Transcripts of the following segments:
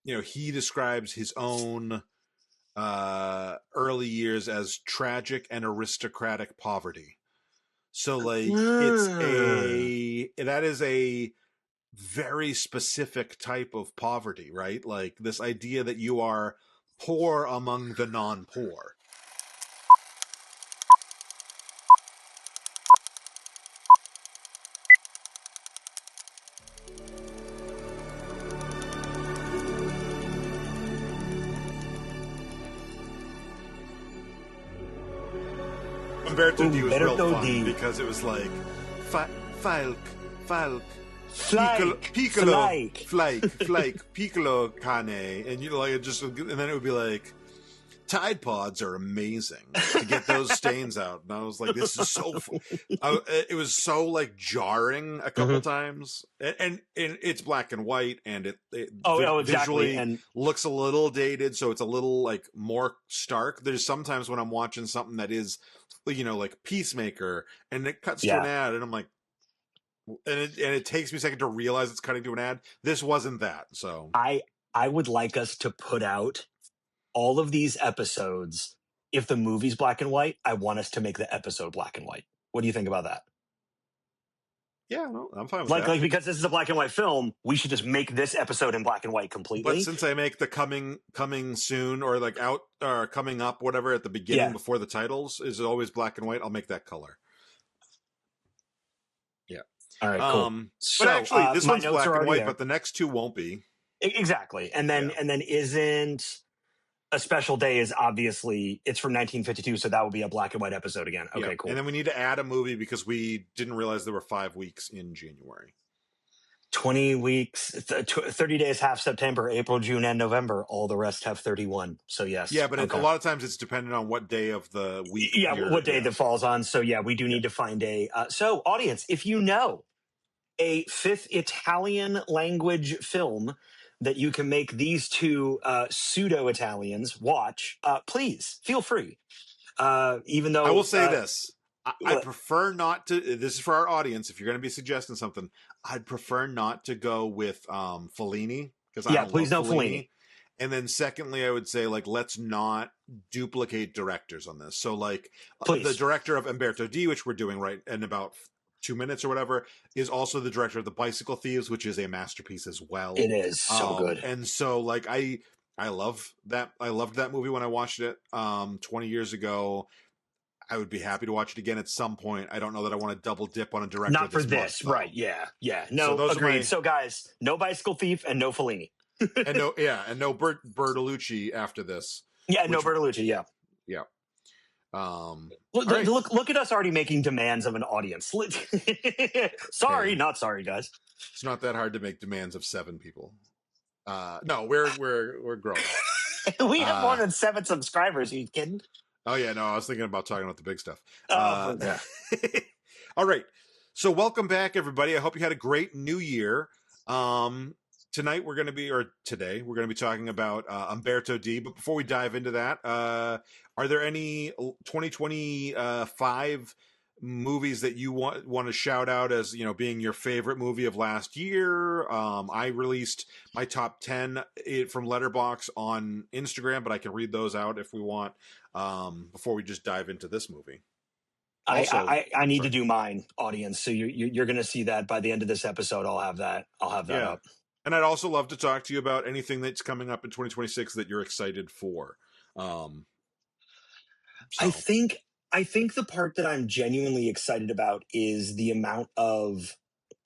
he describes his own early years as tragic and aristocratic poverty. So like that is a very specific type of poverty, right? Like this idea that you are poor among the non-poor. Umberto D was real fun because it was like Falk, Piccolo, Flake, Piccolo, Cane, and and then it would be like, Tide Pods are amazing to get those stains out, and I was like, this is so it was so like jarring a couple times, and it's black and white, and it exactly. visually and looks a little dated, so it's a little like more stark. There's sometimes when I'm watching something that is, like Peacemaker, and it cuts to an ad, and I'm like, and it takes me a second to realize it's cutting to an ad. This wasn't that. So I would like us to put out all of these episodes. If the movie's black and white, I want us to make the episode black and white. What do you think about that? Yeah, no, I'm fine with that. Like, because this is a black and white film, we should just make this episode in black and white completely. But since I make the coming soon or like out or coming up, whatever, at the beginning before the titles is always black and white, I'll make that color. Yeah. All right, cool. But actually, this one's black and white, but the next two won't be. Exactly. And then isn't A Special Day is obviously, it's from 1952, so that would be a black and white episode again. Okay, cool. And then we need to add a movie because we didn't realize there were 5 weeks in January. 20 weeks, 30 days, half September, April, June, and November. All the rest have 31. So yes. Yeah, but a lot of times it's dependent on what day of the week. Yeah, what day that falls on. So yeah, we do need to find a... so audience, if you know a fifth Italian language film that you can make these two pseudo-Italians watch, please feel free. Even though I will say this, I prefer not to. This is for our audience. If you're going to be suggesting something, I'd prefer not to go with Fellini because please no Fellini. And then secondly, I would say like let's not duplicate directors on this. So like the director of Umberto D, which we're doing right in about 2 minutes or whatever, is also the director of The Bicycle Thieves, which is a masterpiece as well. It is so good. And so like I love that. I loved that movie when I watched it 20 years ago. I would be happy to watch it again at some point. I don't know that I want to double dip on a director. Not for this, right? Yeah. No, so agreed. So guys, no Bicycle Thief and no Fellini. and no Bertolucci after this. Yeah, no Bertolucci. Yeah. Look at us already making demands of an audience. Sorry, not sorry, guys. It's not that hard to make demands of 7 people. No, we're grown. We have more than 7 subscribers. Are you kidding? Oh yeah, no, I was thinking about talking about the big stuff. Yeah. All right. So welcome back, everybody. I hope you had a great new year. Today we're going to be talking about Umberto D. But before we dive into that, are there any 2025 movies that you want to shout out as being your favorite movie of last year? I released my top 10 from Letterboxd on Instagram, but I can read those out if we want before we just dive into this movie. Also, I need to do mine, audience. So you're going to see that by the end of this episode. I'll have that up. And I'd also love to talk to you about anything that's coming up in 2026 that you're excited for. I think the part that I'm genuinely excited about is the amount of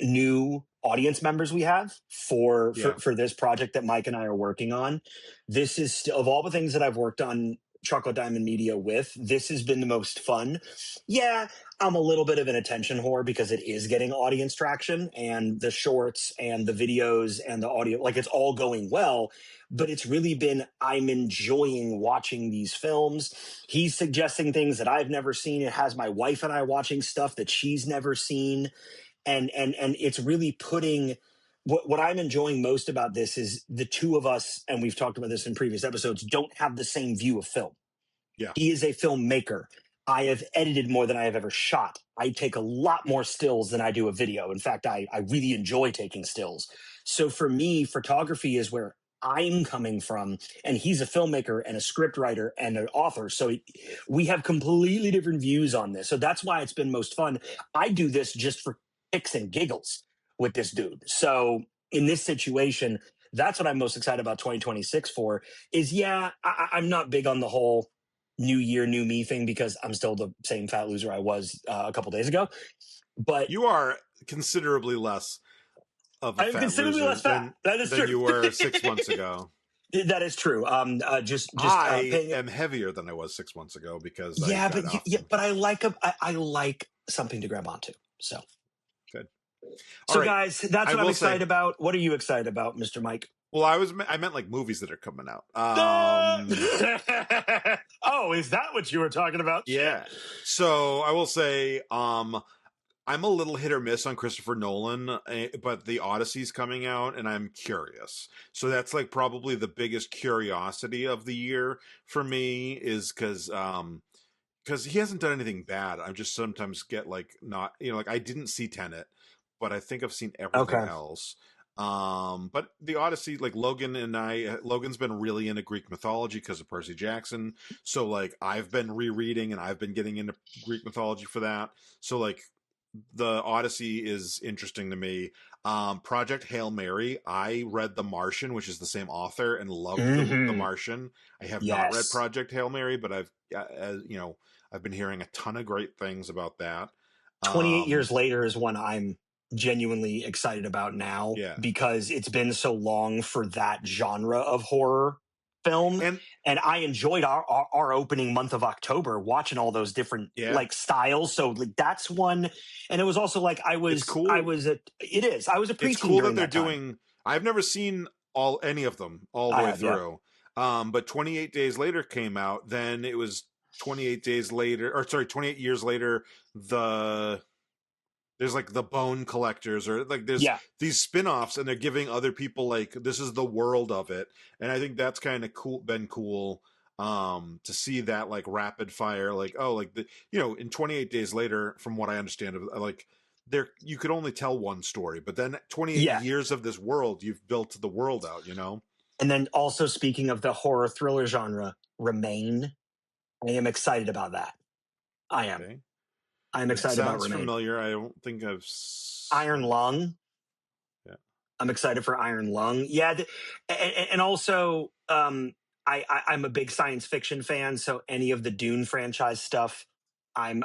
new audience members we have for this project that Mike and I are working on. This is still, of all the things that I've worked on Chocolate Diamond Media with, this has been the most fun. Yeah, I'm a little bit of an attention whore because it is getting audience traction, and the shorts and the videos and the audio, like it's all going well, but it's really been, I'm enjoying watching these films. He's suggesting things that I've never seen. It has my wife and I watching stuff that she's never seen. And it's really putting, what I'm enjoying most about this is the two of us, and we've talked about this in previous episodes, don't have the same view of film. Yeah. He is a filmmaker. I have edited more than I have ever shot. I take a lot more stills than I do a video. In fact, I really enjoy taking stills. So for me, photography is where I'm coming from, and he's a filmmaker and a script writer and an author. So we have completely different views on this. So that's why it's been most fun. I do this just for kicks and giggles with this dude. So in this situation, that's what I'm most excited about 2026 for is, I'm not big on the whole new year, new me thing because I'm still the same fat loser I was a couple days ago. But you are considerably less of a I'm fat considerably loser less fat. That is than true. you were 6 months ago. That is true. Just I paying. am heavier than I was 6 months ago because I Yeah, got but off. but I like I like something to grab onto. So Good. So, guys, that's what I'm excited say, about. What are you excited about, Mr. Mike? Well, I meant like movies that are coming out. Oh, is that what you were talking about? Yeah. So I will say, I'm a little hit or miss on Christopher Nolan, but the Odyssey's coming out, and I'm curious. So that's like probably the biggest curiosity of the year for me, is because he hasn't done anything bad. I just sometimes get like not, like I didn't see Tenet, but I think I've seen everything else. But the Odyssey, like Logan's been really into Greek mythology because of Percy Jackson. So like I've been rereading and I've been getting into Greek mythology for that. So like the Odyssey is interesting to me. Project Hail Mary, I read The Martian, which is the same author, and loved the Martian. I have not read Project Hail Mary, but I've been hearing a ton of great things about that. 28 Years Later is one I'm genuinely excited about now because it's been so long for that genre of horror film. And I enjoyed our opening month of October watching all those different like styles. So like that's one. And it was also like it's cool. I was a preteen. It's cool that they're that doing. I've never seen any of them all the way through. Yeah. But 28 Days Later came out. Then it was 28 days later, or sorry, 28 years later. There's like the Bone Collectors, or like there's these spin-offs, and they're giving other people like, this is the world of it. And I think that's kind of cool, been cool to see that like rapid fire, like, oh, like in 28 Days Later, from what I understand, like you could only tell one story, but then 28 years of this world, you've built the world out, And then also, speaking of the horror thriller genre, Remain, I am excited about that. I am. Okay. I'm excited about Remain. Sounds familiar. I don't think I've... Iron Lung. Yeah. I'm excited for Iron Lung. Yeah. And also, I'm a big science fiction fan, so any of the Dune franchise stuff, I'm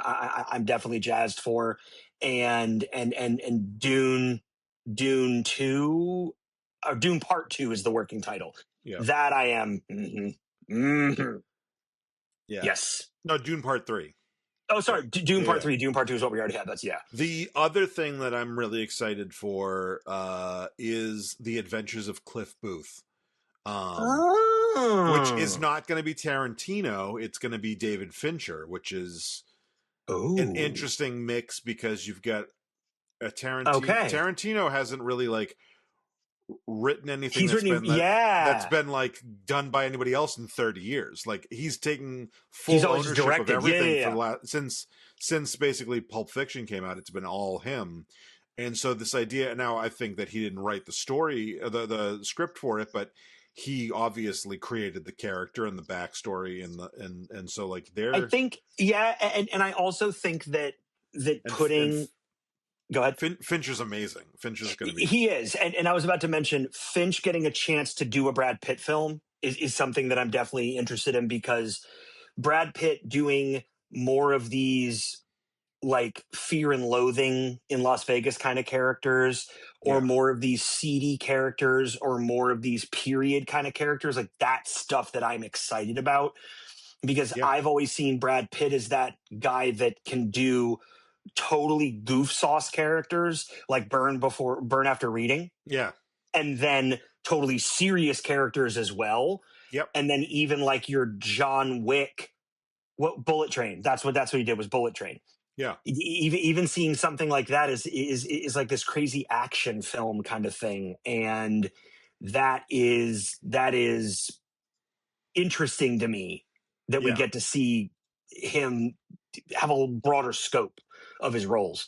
definitely jazzed for. And Dune 2, or Dune Part 2 is the working title. Yeah. That I am. Yeah. Yes. No, Dune Part 3. Oh, sorry. Dune Part 3. Dune Part 2 is what we already had. That's, The other thing that I'm really excited for is The Adventures of Cliff Booth. Which is not going to be Tarantino. It's going to be David Fincher, which is an interesting mix because you've got a Tarantino. Okay. Tarantino hasn't really like written anything that's been like done by anybody else in 30 years. Like he's taken full ownership of everything for since basically Pulp Fiction came out. It's been all him. And so this idea, now I think that he didn't write the story, the script for it, but he obviously created the character and the backstory and so like I think and I also think that putting go ahead. Fincher's amazing. Fincher's going to be... He is. And I was about to mention Finch getting a chance to do a Brad Pitt film is something that I'm definitely interested in, because Brad Pitt doing more of these like Fear and Loathing in Las Vegas kind of characters, or more of these seedy characters, or more of these period kind of characters, like that stuff that I'm excited about, because I've always seen Brad Pitt as that guy that can do totally goof sauce characters like Burn After Reading. Yeah. And then totally serious characters as well. Yep. And then even like your John Wick, Bullet Train. That's what he did, was Bullet Train. Yeah. Even seeing something like that is like this crazy action film kind of thing. And that is interesting to me, that we get to see him have a broader scope of his roles.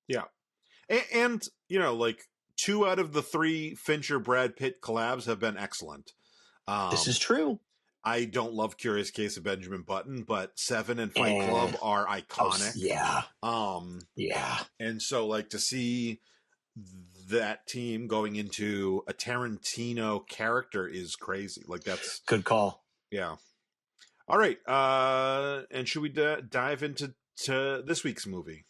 Yeah. And like 2 out of the 3 Fincher Brad Pitt collabs have been excellent. This is true. I don't love Curious Case of Benjamin Button, but Seven and Fight Club are iconic. Yeah. Yeah. And so, like, to see that team going into a Tarantino character is crazy. Like, that's good call. Yeah. All right. And should we dive into this week's movie?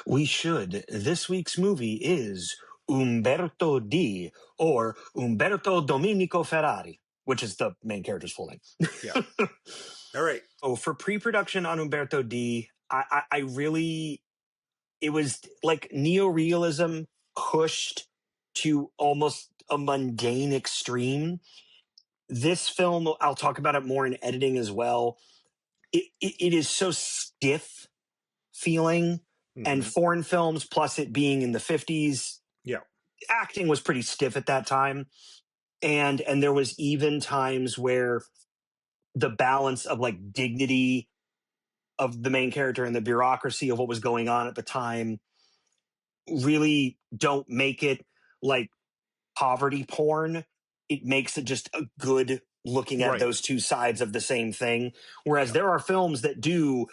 We should. This week's movie is Umberto D, or Umberto Domenico Ferrari, which is the main character's full name. Yeah. All right. Oh, for pre-production on Umberto D, I really, it was like neorealism pushed to almost a mundane extreme. This film, I'll talk about it more in editing as well. It is so stiff feeling. And foreign films, plus it being in the 50s, acting was pretty stiff at that time. And there was even times where the balance of like dignity of the main character and the bureaucracy of what was going on at the time really don't make it like poverty porn. It makes it just a good looking at those two sides of the same thing. Whereas there are films that do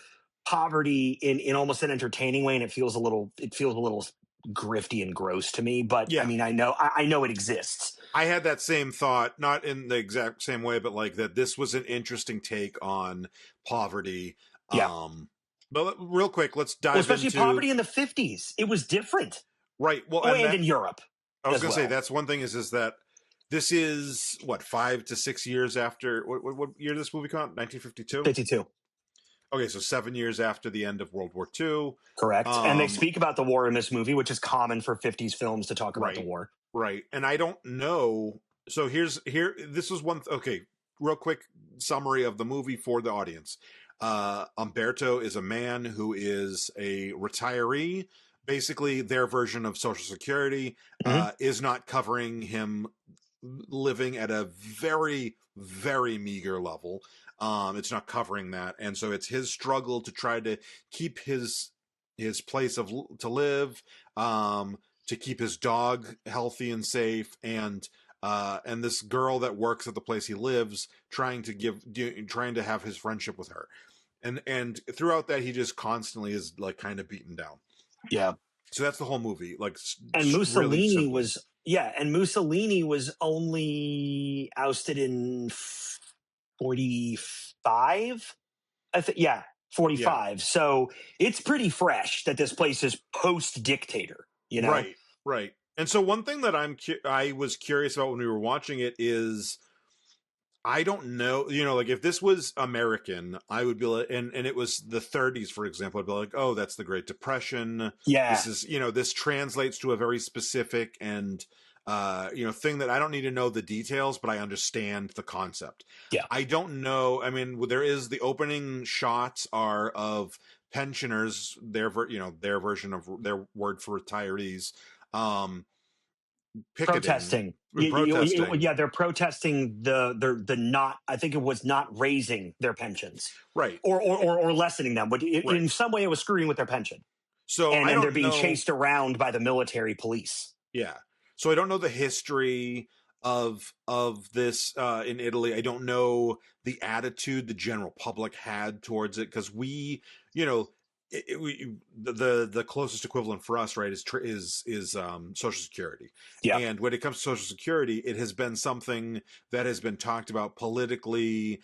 poverty in almost an entertaining way, and it feels a little grifty and gross to me. But I mean, I know it exists. I had that same thought, not in the exact same way, but like that this was an interesting take on poverty. But real quick, let's dive especially into poverty in the 50s. It was different, right? Well, and in Europe. I was going to say that's one thing is that this is what 5 to 6 years after what year did this movie come out? 1952. 52. Okay, so 7 years after the end of World War II. Correct. And they speak about the war in this movie, which is common for 50s films to talk about the war. Right. And I don't know. So this is one. Okay, real quick summary of the movie for the audience. Umberto is a man who is a retiree. Basically, their version of Social Security is not covering him living at a very, very meager level. It's not covering that, and so it's his struggle to try to keep his place to live, to keep his dog healthy and safe, and this girl that works at the place he lives, trying to have his friendship with her, and throughout that he just constantly is like kind of beaten down. Yeah. So that's the whole movie. Like, and Mussolini was only ousted in 45. 45. So it's pretty fresh that this place is post-dictator, you know? Right. And so one thing that I was curious about when we were watching it is, I don't know, like if this was American, I would be like, and it was the 30s, for example, I'd be like, oh, that's the Great Depression. Yeah. This is, this translates to a very specific and, thing that I don't need to know the details, but I understand the concept. Yeah. I don't know. I mean, there is the opening shots are of pensioners, their version of their word for retirees, protesting. They're protesting the not. I think it was not raising their pensions, right, or lessening them, but in some way it was screwing with their pension. So and they're being chased around by the military police. Yeah. So I don't know the history of this in Italy. I don't know the attitude the general public had towards it, because the closest equivalent for us, right, is Social Security. Yeah. And when it comes to Social Security, it has been something that has been talked about politically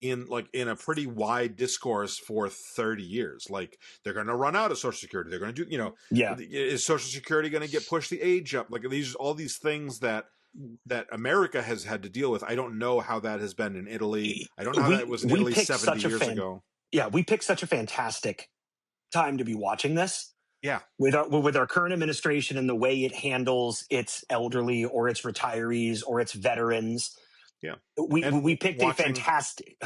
in a pretty wide discourse for 30 years. Like, they're going to run out of Social Security. They're going to do, is Social Security going to get pushed the age up? Like, all these things that America has had to deal with. I don't know how that has been in Italy. I don't know how that was in Italy 70 years ago. Yeah, we picked such a fantastic time to be watching this. Yeah. With our current administration and the way it handles its elderly or its retirees or its veterans. Yeah. We picked a fantastic,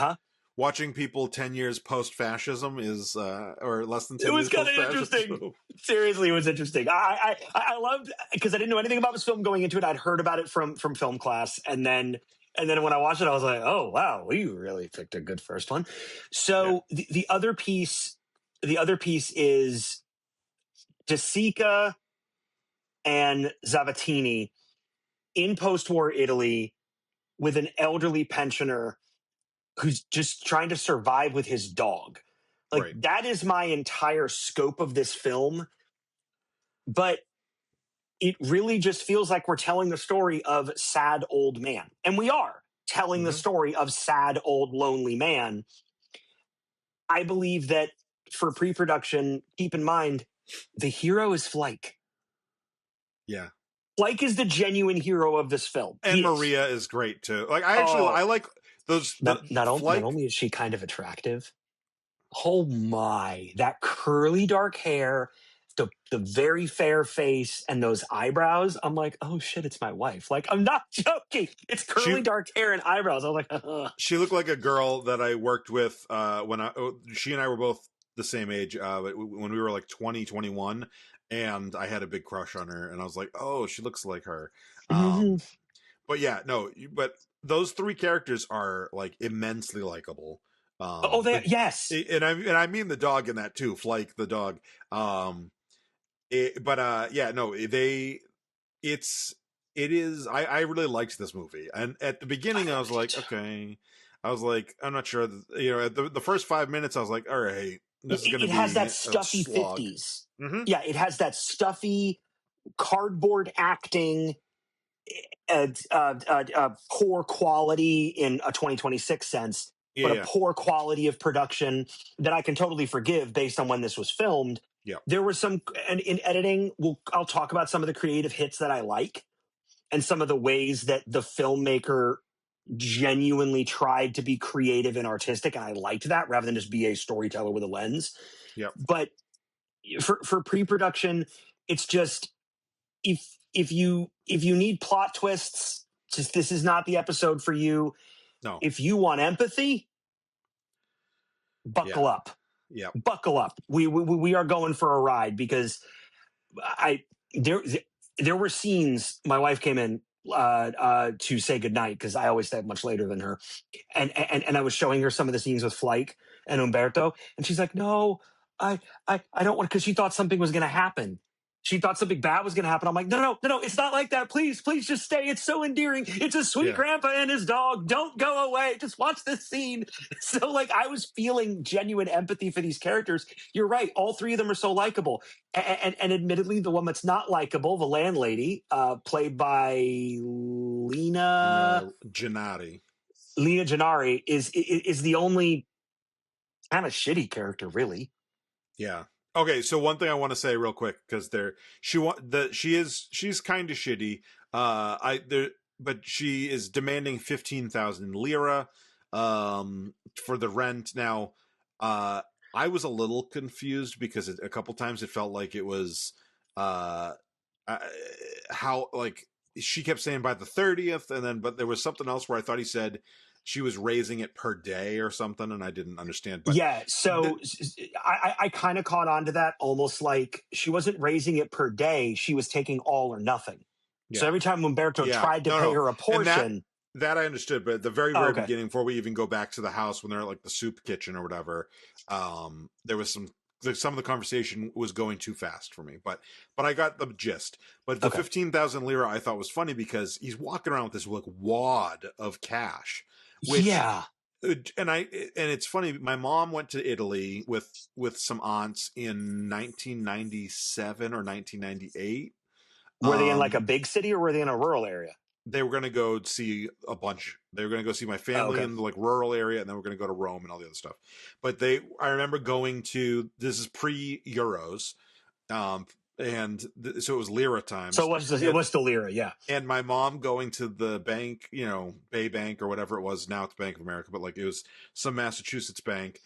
watching people 10 years post-fascism is, or less than 10 years post-fascism. It was kind of interesting. Seriously, it was interesting. I loved, because I didn't know anything about this film going into it. I'd heard about it from film class. And then when I watched it, I was like, oh, wow, we really picked a good first one. So the other piece, the other piece is Sica and Zavattini in post-war Italy with an elderly pensioner who's just trying to survive with his dog. Like, that is my entire scope of this film. But it really just feels like we're telling the story of sad old man. And we are telling the story of sad old lonely man. I believe that for pre-production, keep in mind, the hero is Flake. Yeah. Flake is the genuine hero of this film. And Maria is great too. Like, I like those. Not only is she kind of attractive. Oh my, that curly dark hair, the very fair face, and those eyebrows. I'm like, oh shit, it's my wife. Like, I'm not joking. It's curly dark hair and eyebrows. I was like, ugh. She looked like a girl that I worked with she and I were both the same age, when we were like 20, 21, and I had a big crush on her, and I was like, oh, she looks like her. But yeah, no, but those three characters are like immensely likable. Yes, and I mean the dog in that too, Flake the dog. It is. I really liked this movie, and at the beginning I was like, okay, I'm not sure. At the first 5 minutes I was like, all right, this is going to be. It has that stuffy 50s. Yeah, it has that stuffy cardboard acting. Poor quality in a 2026 sense, but a poor quality of production that I can totally forgive based on when this was filmed. Yeah, there was some, and in editing, I'll talk about some of the creative hits that I like, and some of the ways that the filmmaker genuinely tried to be creative and artistic, and I liked that rather than just be a storyteller with a lens. Yeah, but for pre-production, it's just if you need plot twists, just this is not the episode for you. No. If you want empathy, buckle up. Yeah. Buckle up. We are going for a ride, because there were scenes. My wife came in to say goodnight, because I always stay up much later than her. And I was showing her some of the scenes with Flake and Umberto, and she's like, no, I don't want, because she thought something was going to happen. She thought something bad was going to happen. I'm like, no, it's not like that. Please just stay. It's so endearing. It's a sweet grandpa and his dog. Don't go away. Just watch this scene. So, like, I was feeling genuine empathy for these characters. You're right. All three of them are so likable. And admittedly, the one that's not likable, the landlady, played by Lena Gennari. Lena Gennari is the only kind of shitty character, really. Yeah. Okay, so one thing I want to say real quick, because she's kind of shitty. But she is demanding 15,000 lira for the rent. Now, I was a little confused, because a couple times it felt like it was how, like, she kept saying by the 30th, but there was something else where I thought he said she was raising it per day or something, and I didn't understand. But so I kind of caught on to that, almost like she wasn't raising it per day; she was taking all or nothing. Yeah. So every time Umberto tried to pay her a portion, that I understood. But at the very beginning, before we even go back to the house, when they're at like the soup kitchen or whatever, there was some of the conversation was going too fast for me, but I got the gist. But the 15,000 lira I thought was funny, because he's walking around with this like wad of cash. And it's funny. My mom went to Italy with some aunts in 1997 or 1998. Were they in like a big city, or were they in a rural area? They were going to go see a bunch. They were going to go see my family in the like rural area, and then we're going to go to Rome and all the other stuff. But I remember going to, this is pre-Euros, so it was lira times. So it was the lira, yeah. And my mom going to the bank, Bay Bank or whatever it was. Now it's Bank of America, but like it was some Massachusetts bank.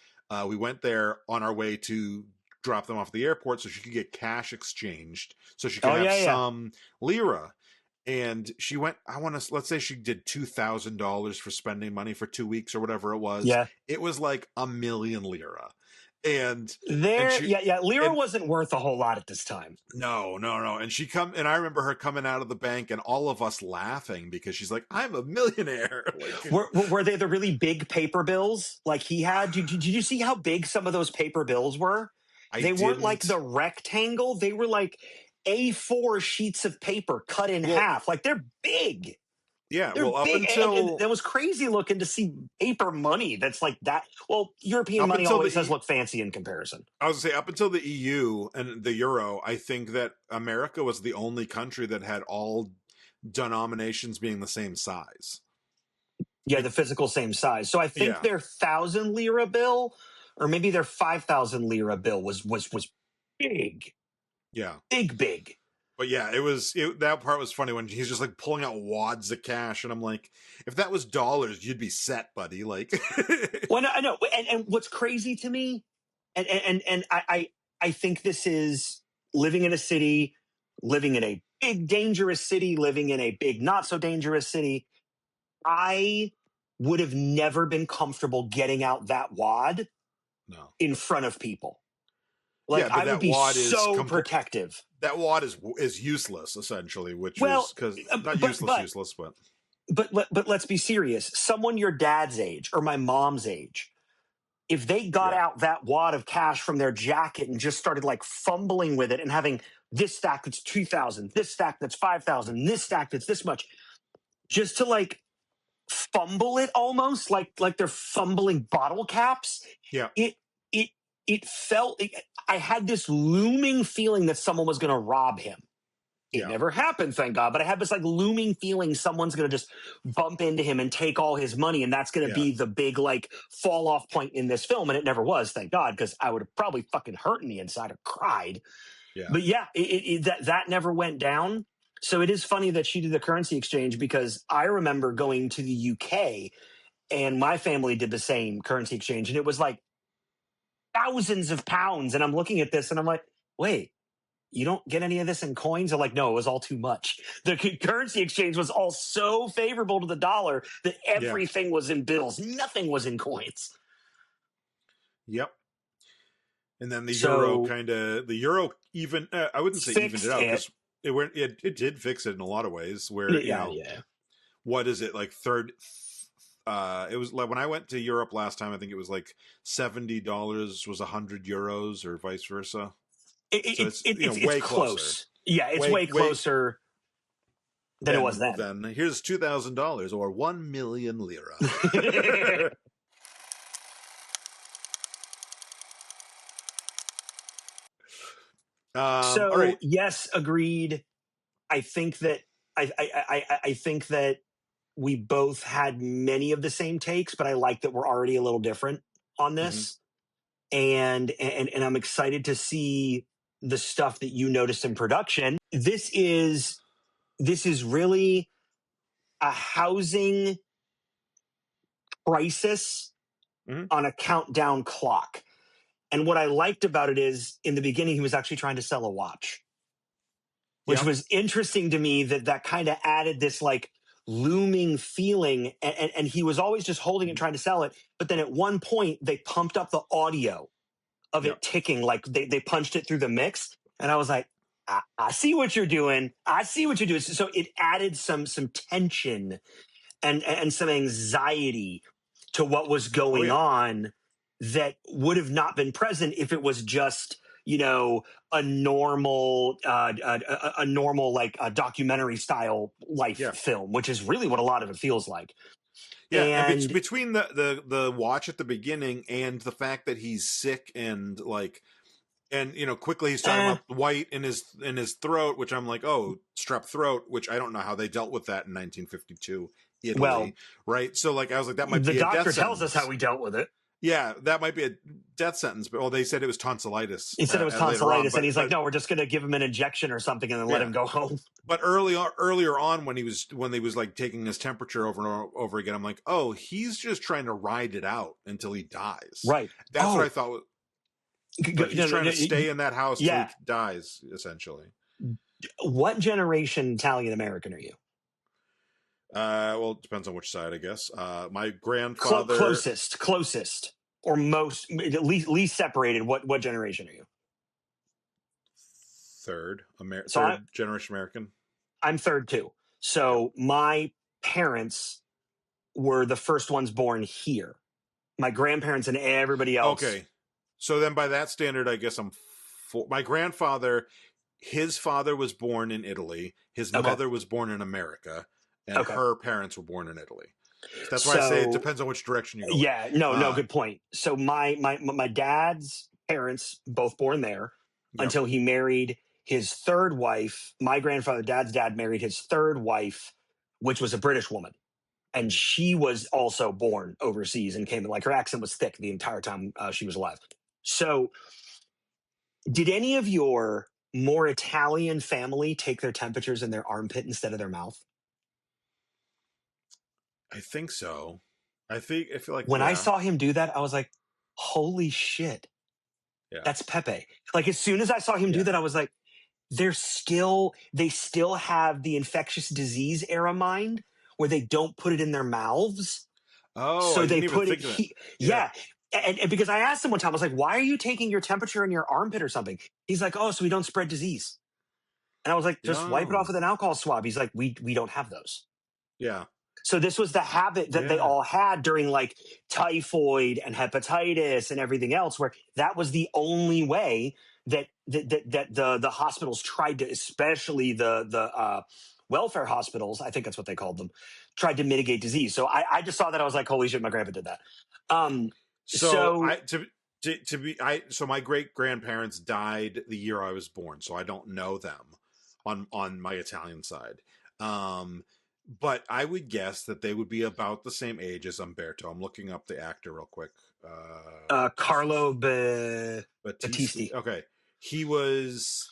We went there on our way to drop them off at the airport so she could get cash exchanged, so she could have some lira. And she went, let's say she did $2,000 for spending money for 2 weeks or whatever it was. Yeah. It was like 1 million lira. And lira wasn't worth a whole lot at this time. No. And I remember her coming out of the bank and all of us laughing, because she's like, I'm a millionaire. Like, were they the really big paper bills like he had? Did you see how big some of those paper bills were? They weren't like the rectangle. They were like A4 sheets of paper cut in half. Like they're big. Yeah, they're up big. until And that was crazy looking to see paper money that's like that. Well, European money always does look fancy in comparison. I was going to say, up until the EU and the euro, I think that America was the only country that had all denominations being the same size. Yeah, the physical same size. So I think their 1,000 lira bill, or maybe their 5,000 lira bill, was big. Yeah, big. But yeah, that part was funny when he's just like pulling out wads of cash, and I'm like, if that was dollars, you'd be set, buddy. Like, well, I know, and what's crazy to me, and I think this is living in a city, living in a big dangerous city, living in a big not so dangerous city. I would have never been comfortable getting out that wad in front of people. Like, I would be so protective. That wad is useless, essentially, which is because not useless, but let's be serious. Someone your dad's age or my mom's age, if they got out that wad of cash from their jacket and just started like fumbling with it and having this stack that's 2,000, this stack that's 5,000, this stack that's this much, just to like fumble it almost like they're fumbling bottle caps. Yeah. It felt, I had this looming feeling that someone was going to rob him. It never happened, thank God, but I had this like looming feeling someone's going to just bump into him and take all his money, and that's going to be the big like fall off point in this film, and it never was, thank God, because I would have probably fucking hurt in the inside or cried. Yeah. But yeah, that never went down. So it is funny that she did the currency exchange, because I remember going to the UK and my family did the same currency exchange, and it was like thousands of pounds. And I'm looking at this and I'm like, wait, you don't get any of this in coins? They're like, no, it was all too much. The currency exchange was all so favorable to the dollar that everything was in bills. Nothing was in coins. Yep. And then the euro even, I wouldn't say evened it out, because it did fix it in a lot of ways where, what is it, like it was like when I went to Europe last time, I think it was like $70 was 100 euros or vice versa. It's way close. Yeah, it's way closer than it was then. Then here's $2,000 or 1 million lira. So all right. Yes, agreed. I think that I think that we both had many of the same takes, but I like that we're already a little different on this. Mm-hmm. And I'm excited to see the stuff that you noticed in production. This is really a housing crisis on a countdown clock. And what I liked about it is, in the beginning, he was actually trying to sell a watch, which was interesting to me, that kind of added this like looming feeling. And he was always just holding it, trying to sell it. But then at one point, they pumped up the audio of it ticking, like they punched it through the mix. And I was like, I see what you're doing. I see what you're doing. So it added some tension and some anxiety to what was going on that would have not been present if it was just, a normal like a documentary style life film, which is really what a lot of it feels like. Yeah, and between the watch at the beginning and the fact that he's sick and like, and quickly he's talking about white in his throat, which I'm like, oh, strep throat, which I don't know how they dealt with that in 1952 Italy, right? So like, I was like, that might be a death sentence. The doctor tells us how we dealt with it. Yeah, that might be a death sentence, but they said it was tonsillitis. He said it was tonsillitis, and he's like, no, we're just going to give him an injection or something and then let him go home. But earlier on, when he was like taking his temperature over and over again, I'm like, oh, he's just trying to ride it out until he dies. Right. That's what I thought. Like he's trying to stay in that house till he dies, essentially. What generation Italian American are you? Well, it depends on which side, I guess. My grandfather, closest, or most, at least separated. What generation are you? Third generation American. I'm third too. So my parents were the first ones born here. My grandparents and everybody else So then, by that standard, I guess my grandfather. His father was born in Italy. His mother was born in America, and her parents were born in Italy. So that's why I say it depends on which direction you go. Yeah, no, good point. So my dad's parents both born there until he married his third wife. My grandfather, dad's dad, married his third wife, which was a British woman. And she was also born overseas and came, like, her accent was thick the entire time she was alive. So did any of your more Italian family take their temperatures in their armpit instead of their mouth? I think so. I feel like when I saw him do that, I was like, holy shit. Yeah. That's Pepe. Like, as soon as I saw him do that, I was like, they still have the infectious disease era mind where they don't put it in their mouths. Oh, so they put it. Yeah. And because I asked him one time, I was like, why are you taking your temperature in your armpit or something? He's like, oh, so we don't spread disease. And I was like, just wipe it off with an alcohol swab. He's like, we don't have those. Yeah. So this was the habit that they all had during, like, typhoid and hepatitis and everything else, where that was the only way that the hospitals tried to, especially the welfare hospitals, I think that's what they called them, tried to mitigate disease. So I just saw that. I was like, holy shit, my grandpa did that. So my great grandparents died the year I was born, so I don't know them on my Italian side. But I would guess that they would be about the same age as Umberto. I'm looking up the actor real quick. Carlo Battisti. Okay. He was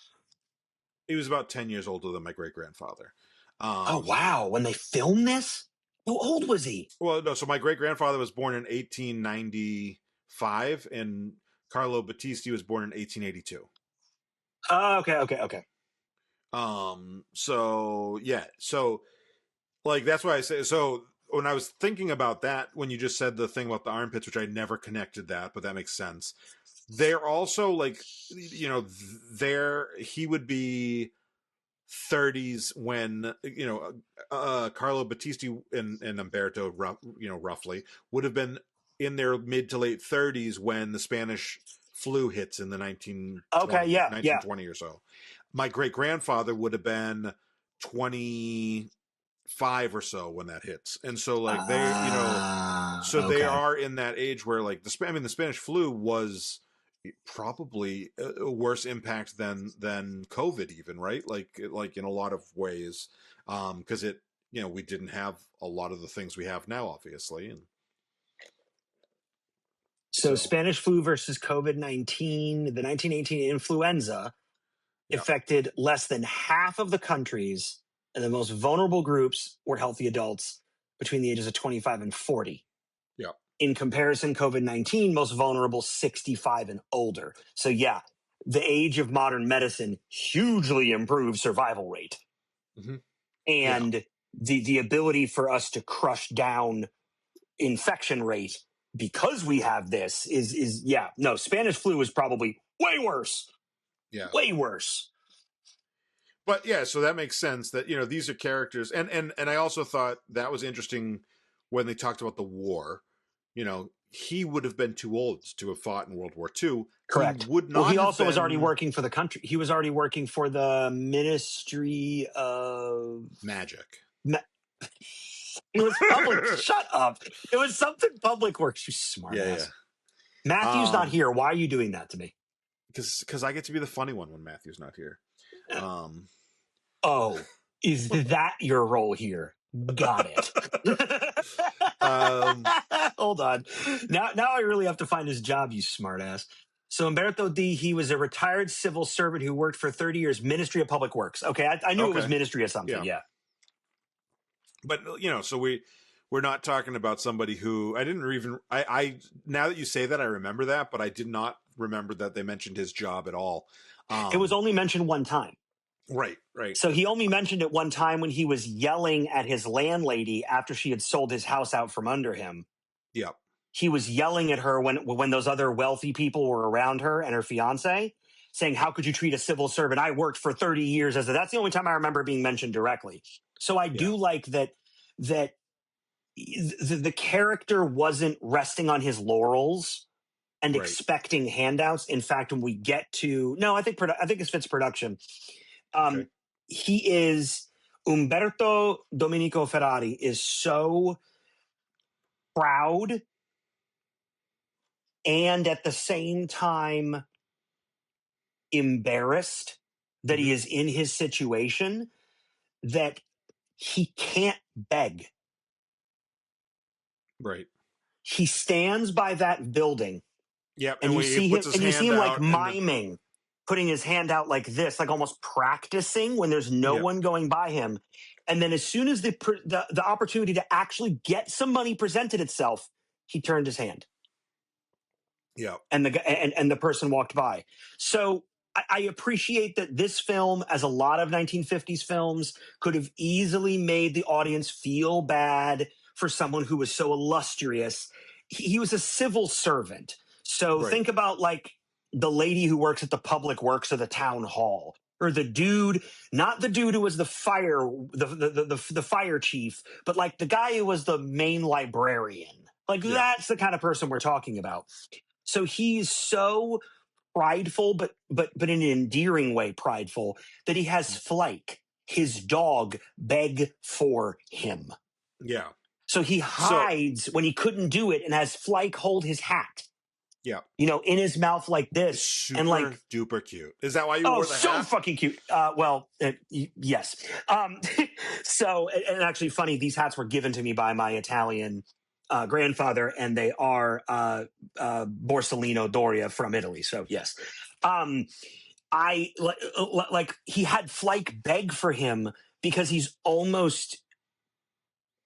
about 10 years older than my great-grandfather. Oh, wow. When they filmed this? How old was he? Well, no. So my great-grandfather was born in 1895, and Carlo Battisti was born in 1882. Oh, okay. So, yeah. So, like, that's why I say, so when I was thinking about that, when you just said the thing about the armpits, which I never connected that, but that makes sense. They're also, like, you know, he would be 30s when, you know, Carlo Battisti and Umberto, roughly, would have been in their mid to late 30s when the Spanish flu hits in the 1920 or so. My great-grandfather would have been 25 or so when that hits. And so, like, they, you know, so they are in that age where, like, the Spanish flu was probably a worse impact than COVID even, right? Like in a lot of ways, because it, you know, we didn't have a lot of the things we have now, obviously. And so Spanish flu versus COVID-19, the 1918 influenza affected less than half of the countries, and the most vulnerable groups were healthy adults between the ages of 25 and 40. Yeah. In comparison, COVID-19, most vulnerable 65 and older. So yeah, the age of modern medicine hugely improved survival rate. Mm-hmm. And the ability for us to crush down infection rate because we have this is Spanish flu is probably way worse. Yeah. Way worse. But yeah, so that makes sense that, you know, these are characters. And I also thought that was interesting when they talked about the war. You know, he would have been too old to have fought in World War II. Correct. He would not. Well, he also was already working for the country. He was already working for the Ministry of Magic. It was public. Shut up. It was something public works. You smart ass. Yeah. Matthew's not here. Why are you doing that to me? Because I get to be the funny one when Matthew's not here. Oh, is that your role here? Got it. Hold on. Now I really have to find his job, you smartass. So Umberto D, he was a retired civil servant who worked for 30 years, Ministry of Public Works. Okay, I knew it was Ministry of something, yeah. But, you know, so we're not talking about somebody who I didn't even I now that you say that, I remember that, but I did not remember that they mentioned his job at all. It was only mentioned one time. Right. So he only mentioned it one time when he was yelling at his landlady after she had sold his house out from under him. Yep. He was yelling at her when those other wealthy people were around her and her fiance, saying, how could you treat a civil servant? I worked for 30 years as that's the only time I remember being mentioned directly. So I do like that the character wasn't resting on his laurels and Right. expecting handouts. In fact, when we get to I think this fits production. Okay. He is Umberto Domenico Ferrari is so proud and at the same time embarrassed that he is in his situation that he can't beg. Right. He stands by that building. Yep. And you see him, and you see him like miming, putting his hand out like this, like almost practicing when there's no one going by him. And then as soon as the opportunity to actually get some money presented itself, he turned his hand. Yeah. And the person walked by. So I appreciate that this film, as a lot of 1950s films, could have easily made the audience feel bad for someone who was so illustrious. He was a civil servant. So think about like the lady who works at the public works of the town hall, or the dude, not the dude who was the fire chief, but like the guy who was the main librarian. Like that's the kind of person we're talking about. So he's so prideful, but in an endearing way prideful, that he has Flake, his dog, beg for him. Yeah. So he hides when he couldn't do it and has Flake hold his hat. Yeah. You know, in his mouth like this. Super and like duper cute. Is that why you wore the hat? Oh, so fucking cute. Yes. So, and actually funny, these hats were given to me by my Italian grandfather, and they are Borsellino Doria from Italy. So yes. I like he had Flake beg for him because he's almost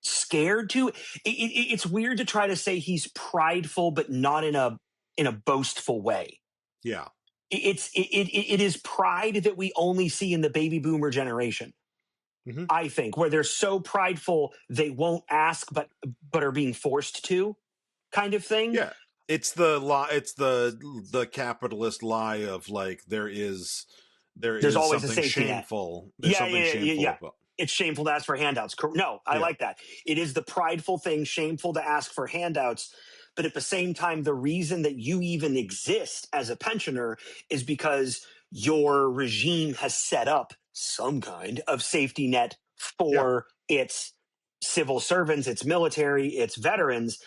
scared to. It's weird to try to say he's prideful, but not in a boastful way. Yeah. It is pride that we only see in the baby boomer generation. I think, where they're so prideful they won't ask, but are being forced to, kind of thing. Yeah, it's the lie. It's the capitalist lie of like there's always something a shameful. There's something shameful about. It's shameful to ask for handouts. No, I like that. It is the prideful thing, shameful to ask for handouts. But at the same time, the reason that you even exist as a pensioner is because your regime has set up some kind of safety net for its civil servants, its military, its veterans.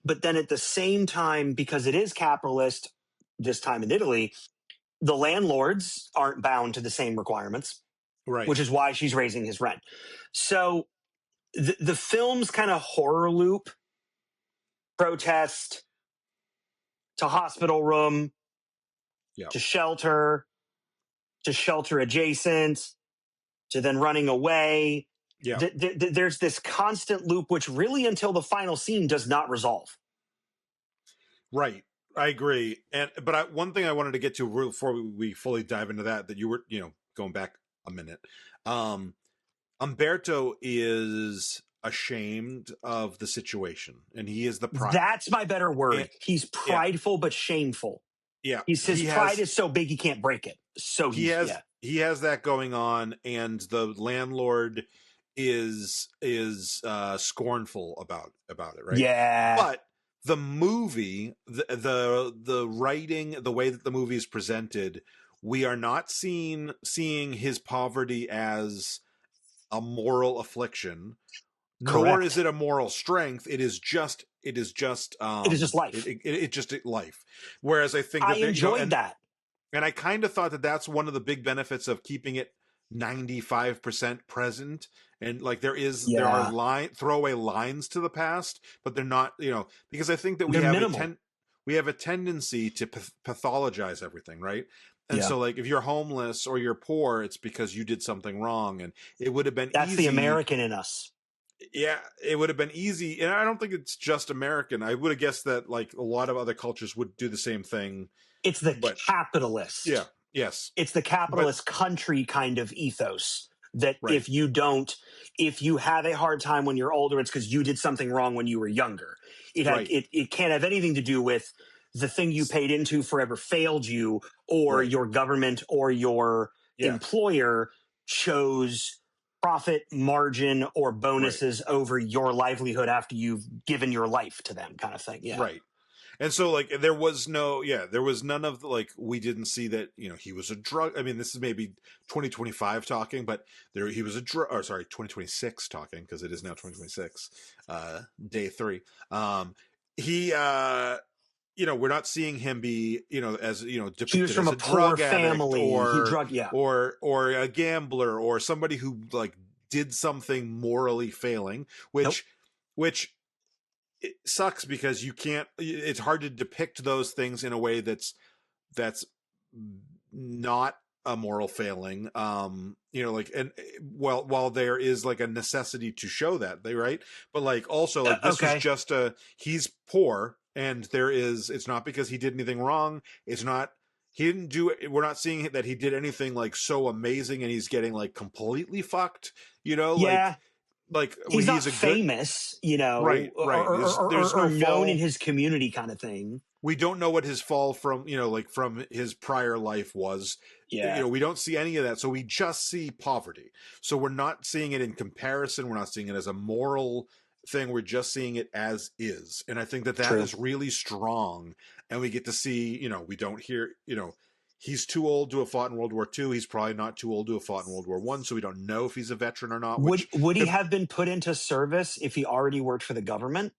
But then at the same time, because it is capitalist, this time in Italy, the landlords aren't bound to the same requirements, right? Which is why she's raising his rent. So the film's kind of horror loop, protest to hospital room, to shelter adjacent, to then running away. Yeah. There's this constant loop, which really until the final scene does not resolve. Right. I agree. But one thing I wanted to get to before we fully dive into that you were, going back a minute. Umberto is ashamed of the situation, and he is the pride. That's my better word. He's prideful but shameful. Yeah. His pride is so big he can't break it. So he has that going on, and the landlord is scornful about it, right? Yeah. But the movie, the writing, the way that the movie is presented, we are not seeing his poverty as a moral affliction, nor is it a moral strength. It is just life. It's just life. Whereas I think that I enjoyed that. And I kind of thought that that's one of the big benefits of keeping it 95% present. And like there are throwaway lines to the past, but they're not, because I think that we have a tendency to pathologize everything, right? And so like if you're homeless or you're poor, it's because you did something wrong, and it would have been That's easy. the American in us. Yeah, it would have been easy. And I don't think it's just American. I would have guessed that like a lot of other cultures would do the same thing. It's the capitalist. Yeah. Yes. It's the capitalist country kind of ethos that if you have a hard time when you're older, it's because you did something wrong when you were younger. It can't have anything to do with the thing you paid into forever failed you, or your government or your employer chose profit margin or bonuses over your livelihood after you've given your life to them, kind of thing. Yeah. Right. And so like there was none of the, like, we didn't see that, he was a drug. I mean, this is maybe 2025 talking, but he was a drug, or sorry, 2026 talking, because it is now 2026, day 3. He we're not seeing him be, as, He was depicted from as a a poor drug addict, family. He drug, yeah. or a gambler, or somebody who like did something morally failing, which Nope. which it sucks, because it's hard to depict those things in a way that's not a moral failing. Like, and while there is like a necessity to show that, right? But like also, like, this was Okay. just he's poor, and it's not because he did anything wrong. It's not, he didn't do it. We're not seeing that he did anything like so amazing and he's getting like completely fucked, Yeah. like He's not he's a good, famous, right. There's or no known in fall. his community kind of thing. We don't know what his fall from, like from his prior life was. Yeah. We don't see any of that. So we just see poverty. So we're not seeing it in comparison. We're not seeing it as a moral thing. We're just seeing it as is. And I think that True. is really strong. And we get to see, we don't hear, he's too old to have fought in World War II. He's probably not too old to have fought in World War I. So we don't know if he's a veteran or not. Would he have been put into service if he already worked for the government?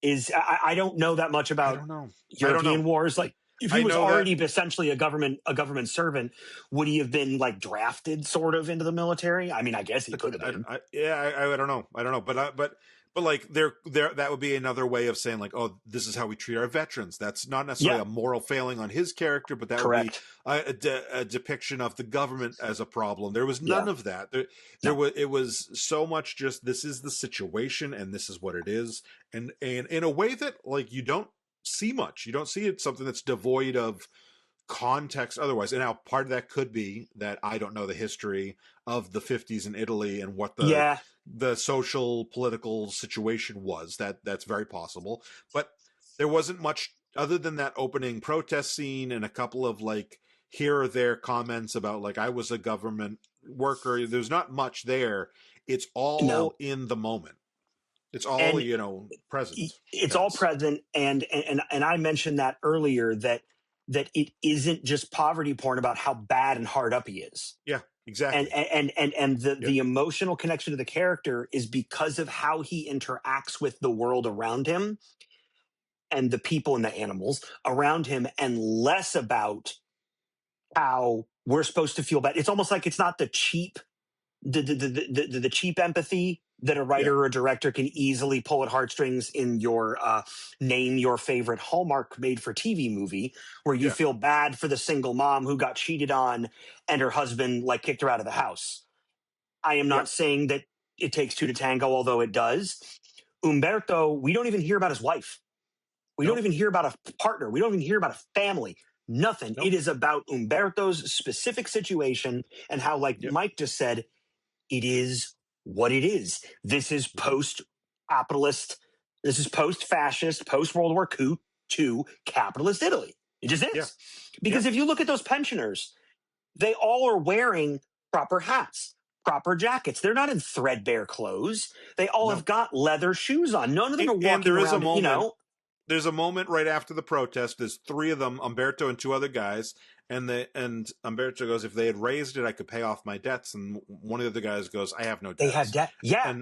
I don't know that much about European wars. Like, if he was already essentially a government servant, would he have been like drafted sort of into the military? I mean, I guess he could have been. I don't know. But like there that would be another way of saying like, oh, this is how we treat our veterans. That's not necessarily a moral failing on his character, but that would be a depiction of the government as a problem. There was none of that. It was so much just, this is the situation and this is what it is, and in a way that like you don't see much. You don't see it, something that's devoid of context otherwise. And now part of that could be that I don't know the history of the 50s in Italy and what the social political situation was. That's very possible. But there wasn't much other than that opening protest scene and a couple of like here or there comments about like, I was a government worker. There's not much there. It's all in the moment. It's all, present. It's all present. And I mentioned that earlier, that it isn't just poverty porn about how bad and hard up he is. Yeah, exactly. And the emotional connection to the character is because of how he interacts with the world around him and the people and the animals around him, and less about how we're supposed to feel bad. It's almost like it's not the cheap empathy that a writer or a director can easily pull at heartstrings in your name your favorite Hallmark made-for-TV movie, where you feel bad for the single mom who got cheated on and her husband like kicked her out of the house. I am not saying that It Takes Two to Tango, although it does. Umberto, we don't even hear about his wife. We don't even hear about a partner. We don't even hear about a family. Nothing. It is about Umberto's specific situation and how, like Mike just said, it is what it is. This is post-capitalist. This is post-fascist, post-World War II capitalist Italy. It just is. Yeah. Because if you look at those pensioners, they all are wearing proper hats, proper jackets. They're not in threadbare clothes. They all have got leather shoes on. None of them are walking around, There's a moment right after the protest. There's 3 of them, Umberto and 2 other guys, and Umberto goes, if they had raised it, I could pay off my debts. And one of the other guys goes, I have no debts. They have debt. Yeah.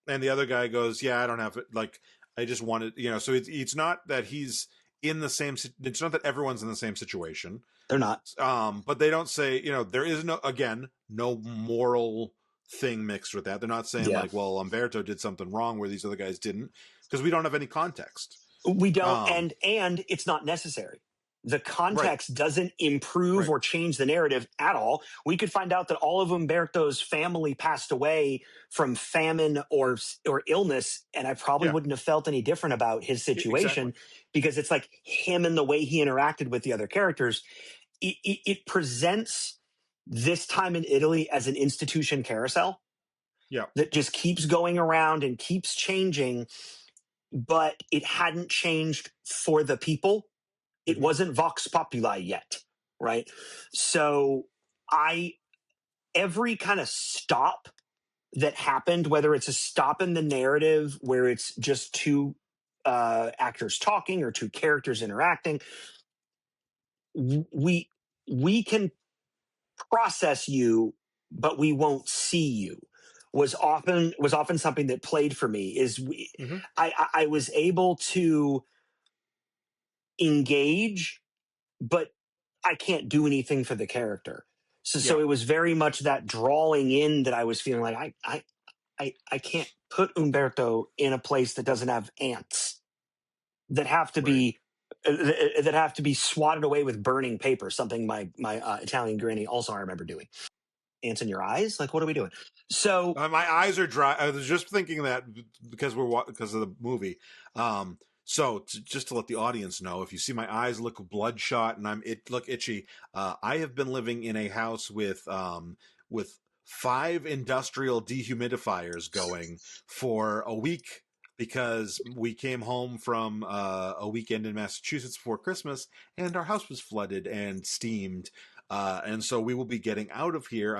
And the other guy goes, yeah, I don't have it. Like, I just wanted, so it's not that he's in the same, it's not that everyone's in the same situation. They're not. But they don't say, there is no moral thing mixed with that. They're not saying like, well, Umberto did something wrong where these other guys didn't, because we don't have any context. We don't, and it's not necessary. The context doesn't improve or change the narrative at all. We could find out that all of Umberto's family passed away from famine or illness, and I probably wouldn't have felt any different about his situation, because it's like him and the way he interacted with the other characters. It presents this time in Italy as an institution carousel that just keeps going around and keeps changing, but it hadn't changed for the people. It wasn't Vox Populi yet, right? So every kind of stop that happened, whether it's a stop in the narrative where it's just 2 actors talking or two characters interacting, we can process you, but we won't see you. Was often something that played for me. I was able to engage, but I can't do anything for the character. So it was very much that drawing in that I was feeling like I can't put Umberto in a place that doesn't have ants that have to be swatted away with burning paper. Something my Italian granny also I remember doing. Ants in your eyes? Like, what are we doing? So my eyes are dry. I was just thinking that because of the movie. Just to let the audience know, if you see my eyes look bloodshot and look itchy, I have been living in a house with 5 industrial dehumidifiers going for a week because we came home from a weekend in Massachusetts before Christmas and our house was flooded and steamed. And so we will be getting out of here.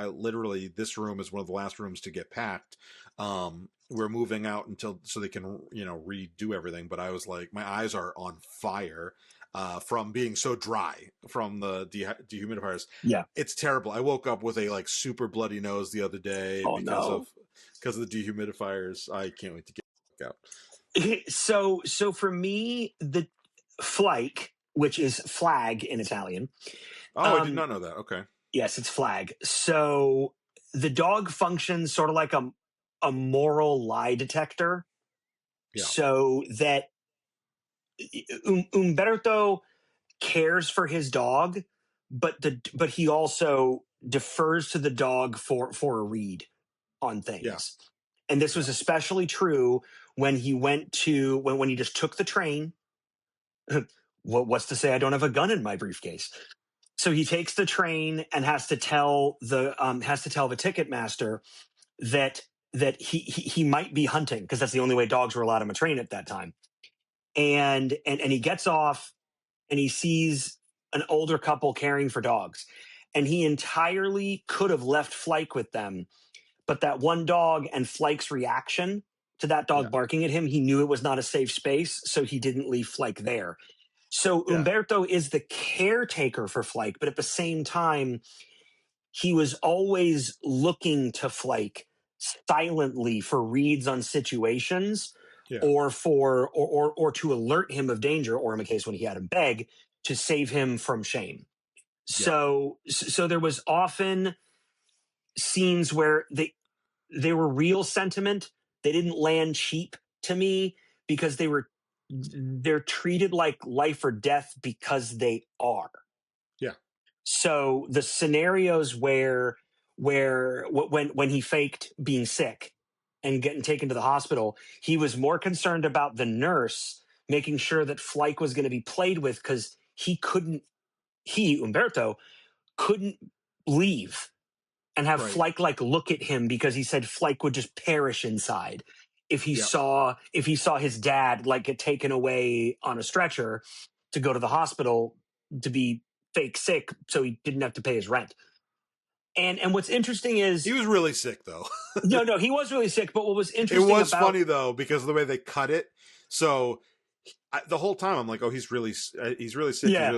This room is one of the last rooms to get packed. We're moving out so they can, redo everything. But I was like, my eyes are on fire from being so dry from the dehumidifiers. Yeah, it's terrible. I woke up with a super bloody nose the other day because of the dehumidifiers. I can't wait to get back out. So for me, the flake, which is flag in Italian. Oh, I did not know that. Okay. Yes, it's flag. So the dog functions sort of like a moral lie detector. Yeah. So that Umberto cares for his dog, but he also defers to the dog for a read on things. Yeah. And this was especially true when he went to when he just took the train. What's to say I don't have a gun in my briefcase? So he takes the train and has to tell the ticket master that he might be hunting because that's the only way dogs were allowed on a train at that time. And he gets off and he sees an older couple caring for dogs, and he entirely could have left Flake with them, but that one dog and Flake's reaction to that dog barking at him, he knew it was not a safe space, so he didn't leave Flake there. So Umberto is the caretaker for Flake, but at the same time, he was always looking to Flake silently for reads on situations or to alert him of danger, or in the case when he had him beg, to save him from shame. So there was often scenes where they were real sentiment. They didn't land cheap to me because they're treated like life or death because they are. Yeah. So the scenarios where when he faked being sick and getting taken to the hospital, he was more concerned about the nurse making sure that Flake was going to be played with because Umberto couldn't leave and have Flake look at him because he said Flake would just perish inside if he saw his dad get taken away on a stretcher to go to the hospital to be fake sick so he didn't have to pay his rent. And what's interesting is he was really sick though. No, he was really sick. But what was interesting, funny though because of the way they cut it. So the whole time I'm like, oh, he's really sick. Yeah. He's really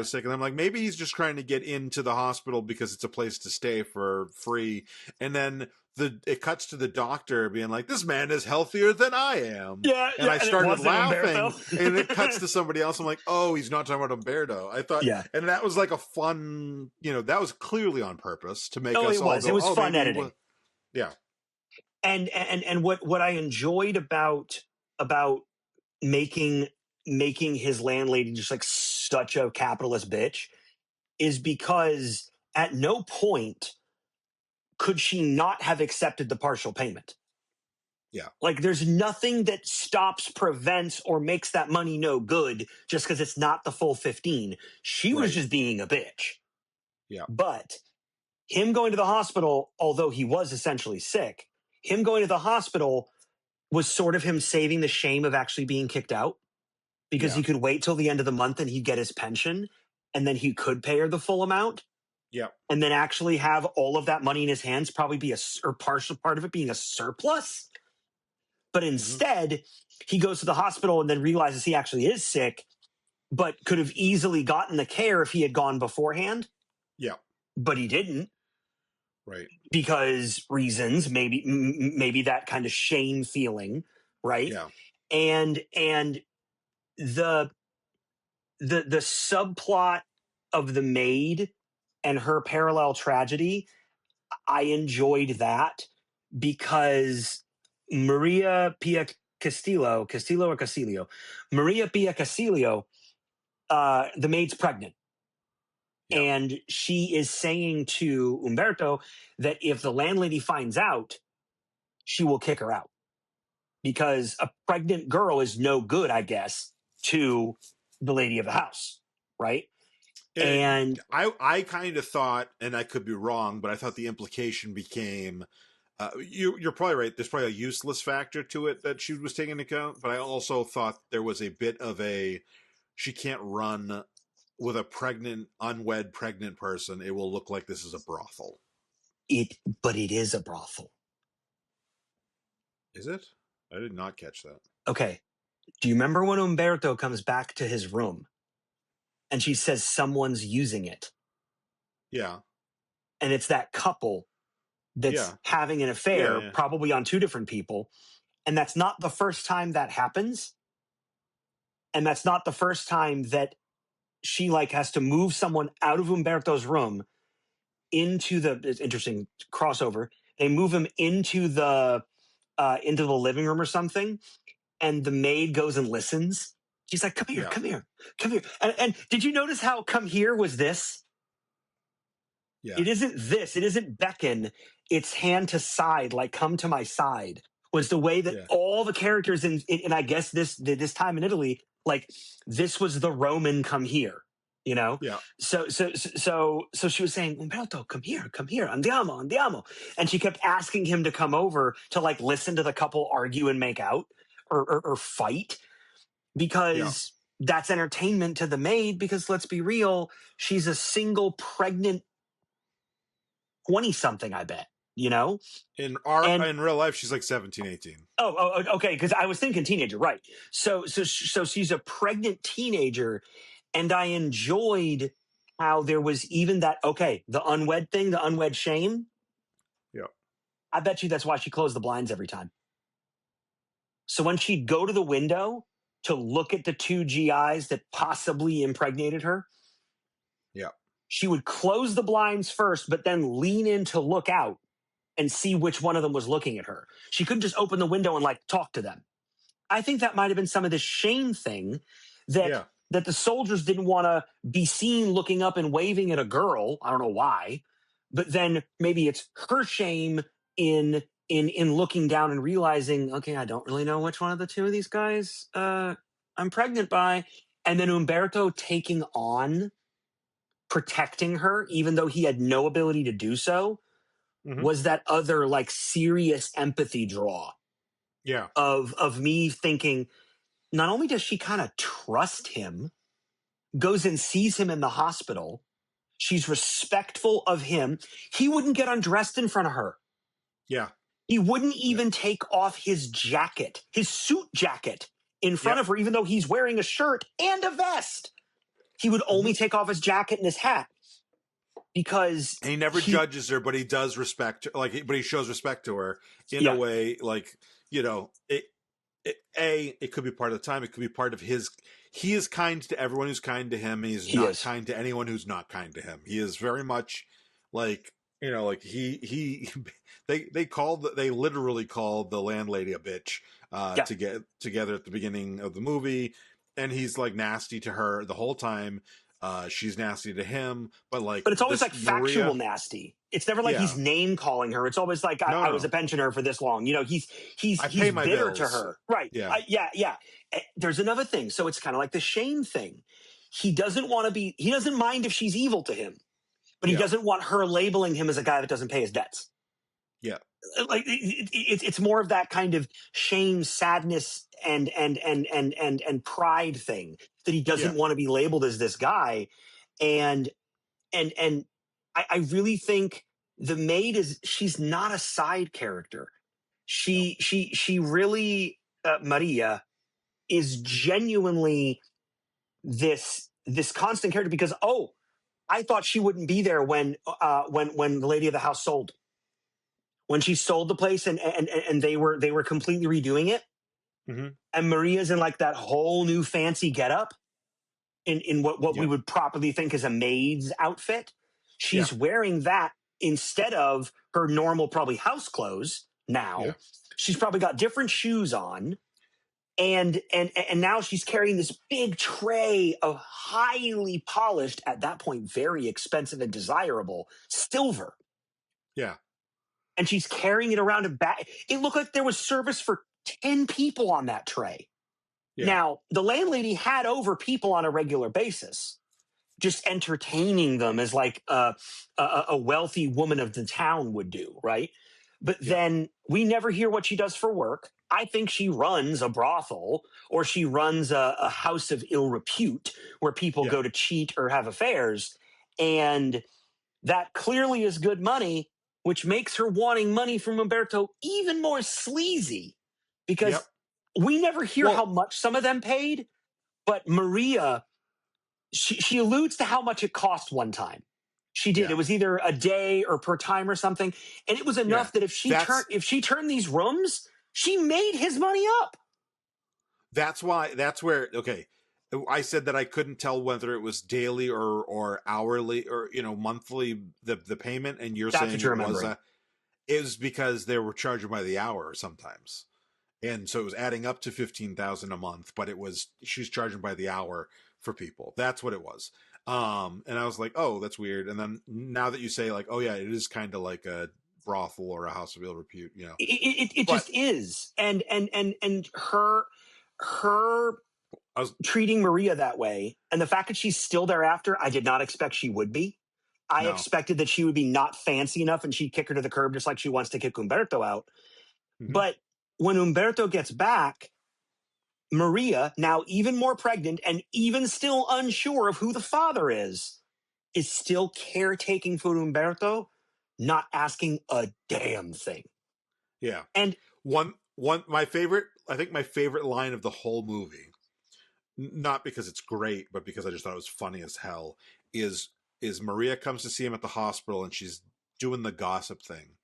sick. And I'm like, maybe he's just trying to get into the hospital because it's a place to stay for free. And then it cuts to the doctor being like, this man is healthier than I am. Yeah. And I started laughing and it cuts to somebody else. I'm like, oh, he's not talking about Umberto. I thought, and that was like a fun, that was clearly on purpose to make us all go, it was fun editing. Yeah. And what I enjoyed about making his landlady just such a capitalist bitch is because at no point could she not have accepted the partial payment. Yeah. There's nothing that stops, prevents, or makes that money no good just because it's not the full 15. She was just being a bitch. Yeah. But him going to the hospital, although he was essentially sick, him going to the hospital was sort of him saving the shame of actually being kicked out because he could wait till the end of the month and he'd get his pension and then he could pay her the full amount. Yeah. And then actually have all of that money in his hands, probably be partial part of it being a surplus. But instead, he goes to the hospital and then realizes he actually is sick, but could have easily gotten the care if he had gone beforehand. Yeah. But he didn't. Right. Because reasons, maybe that kind of shame feeling, right? Yeah. And the subplot of the maid and her parallel tragedy, I enjoyed that because Maria Pia Castillo, Maria Pia Castillo, the maid's pregnant. Yep. And she is saying to Umberto that if the landlady finds out, she will kick her out because a pregnant girl is no good, I guess, to the lady of the house, right? And I kind of thought, and I could be wrong, but I thought the implication became, you're probably right. There's probably a useless factor to it that she was taking into account, but I also thought there was a bit of she can't run with a unwed pregnant person. It will look like this is a brothel. But it is a brothel. Is it? I did not catch that. Okay. Do you remember when Umberto comes back to his room and she says someone's using it? Yeah. And it's that couple that's having an affair, probably on two different people. And that's not the first time that happens. And that's not the first time that she has to move someone out of Umberto's room into it's interesting crossover. They move him into the living room or something. And the maid goes and listens. She's like, come here, come here, come here. And did you notice how come here was this? Yeah. It isn't this. It isn't beckon. It's hand to side, like come to my side. Was the way that all the characters in I guess this time in Italy, this was the Roman come here, you know? Yeah. So she was saying, Umberto, come here, andiamo. And she kept asking him to come over to listen to the couple argue and make out or fight because that's entertainment to the maid because let's be real, she's a pregnant 20-something, I bet, you know? In real life, she's 17, 18. Oh, okay, because I was thinking teenager, right. So she's a pregnant teenager, and I enjoyed how there was even that, the unwed thing, the unwed shame. Yeah. I bet you that's why she closed the blinds every time. So when she'd go to the window to look at the two GIs that possibly impregnated her, she would close the blinds first, but then lean in to look out and see which one of them was looking at her. She couldn't just open the window and talk to them. I think that might have been some of the shame thing that the soldiers didn't want to be seen looking up and waving at a girl. I don't know why, but then maybe it's her shame in looking down and realizing, okay, I don't really know which one of the two of these guys I'm pregnant by. And then Umberto taking on protecting her, even though he had no ability to do so, was that other serious empathy draw. Yeah. Of me thinking, not only does she kind of trust him, goes and sees him in the hospital, she's respectful of him. He wouldn't get undressed in front of her. Yeah. He wouldn't even take off his jacket, his suit jacket, in front of her, even though he's wearing a shirt and a vest. He would only take off his jacket and his hat because he never judges her, but he does respect her. But he shows respect to her in a way, it could be part of the time. It could be part of his. He is kind to everyone who's kind to him. He's not kind to anyone who's not kind to him. He is very much they literally called the landlady a bitch to get together at the beginning of the movie. And he's nasty to her the whole time. She's nasty to him, but it's always factual nasty. It's never he's name calling her. It's always I was a pensioner for this long. You know, he's bitter bills. to her, right? Yeah. There's another thing. So it's kind of like the shame thing. He doesn't want to be. He doesn't mind if she's evil to him, but he doesn't want her labeling him as a guy that doesn't pay his debts. Yeah. It's more of that kind of shame, sadness, and pride thing that he doesn't want to be labeled as this guy, and I really think the maid she's not a side character. She really, Maria is genuinely this constant character because, I thought she wouldn't be there when the lady of the house sold. When she sold the place and they were completely redoing it, mm-hmm. and Maria's in like that whole new fancy getup in what we would properly think is a maid's outfit. She's wearing that instead of her normal probably house clothes now. Yeah. She's probably got different shoes on. And now she's carrying this big tray of highly polished, at that point, very expensive and desirable silver. Yeah. And she's carrying it around a bag. It looked like there was service for 10 people on that tray. Yeah. Now, the landlady had over people on a regular basis, just entertaining them as like a wealthy woman of the town would do, right? But then we never hear what she does for work. I think she runs a brothel or she runs a house of ill repute where people go to cheat or have affairs. And that clearly is good money, which makes her wanting money from Umberto even more sleazy because we never hear how much some of them paid. But Maria, she alludes to how much it cost one time. She did. Yeah. It was either a day or per time or something. And it was enough that if she turned these rooms, she made his money up. That's where, okay. I said that I couldn't tell whether it was daily or hourly or, monthly, the payment. And you're saying it was because they were charging by the hour sometimes. And so it was adding up to $15,000 a month, but she's charging by the hour for people. That's what it was. And I was like, oh, that's weird. And then now that you say like, oh yeah, it is kind of like a brothel or a house of ill repute, It just is. And her treating Maria that way, and the fact that she's still thereafter, I did not expect she would be. I expected that she would be not fancy enough and she'd kick her to the curb just like she wants to kick Umberto out. Mm-hmm. But when Umberto gets back, Maria, now even more pregnant and even still unsure of who the father is still caretaking for Umberto, not asking a damn thing. Yeah. And my favorite line of the whole movie, not because it's great, but because I just thought it was funny as hell, is Maria comes to see him at the hospital and she's doing the gossip thing.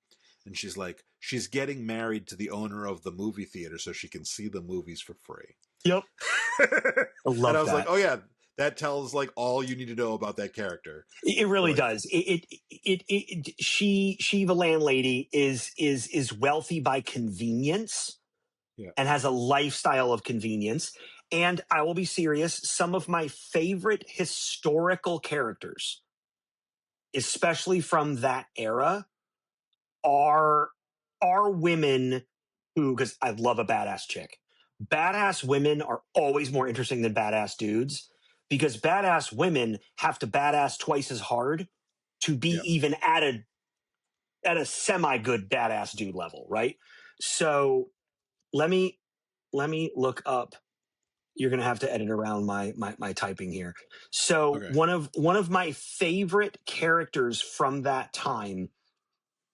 And she's like, she's getting married to the owner of the movie theater so she can see the movies for free. Yep. I love and I was like, oh yeah, that tells like all you need to know about that character. It really does. She the landlady is wealthy by convenience and has a lifestyle of convenience. And I will be serious, some of my favorite historical characters, especially from that era, are women who, because I love a badass chick. Badass women are always more interesting than badass dudes because badass women have to badass twice as hard to be even at a semi-good badass dude level, right? So let me look up. You're going to have to edit around my typing here. So one of my favorite characters from that time,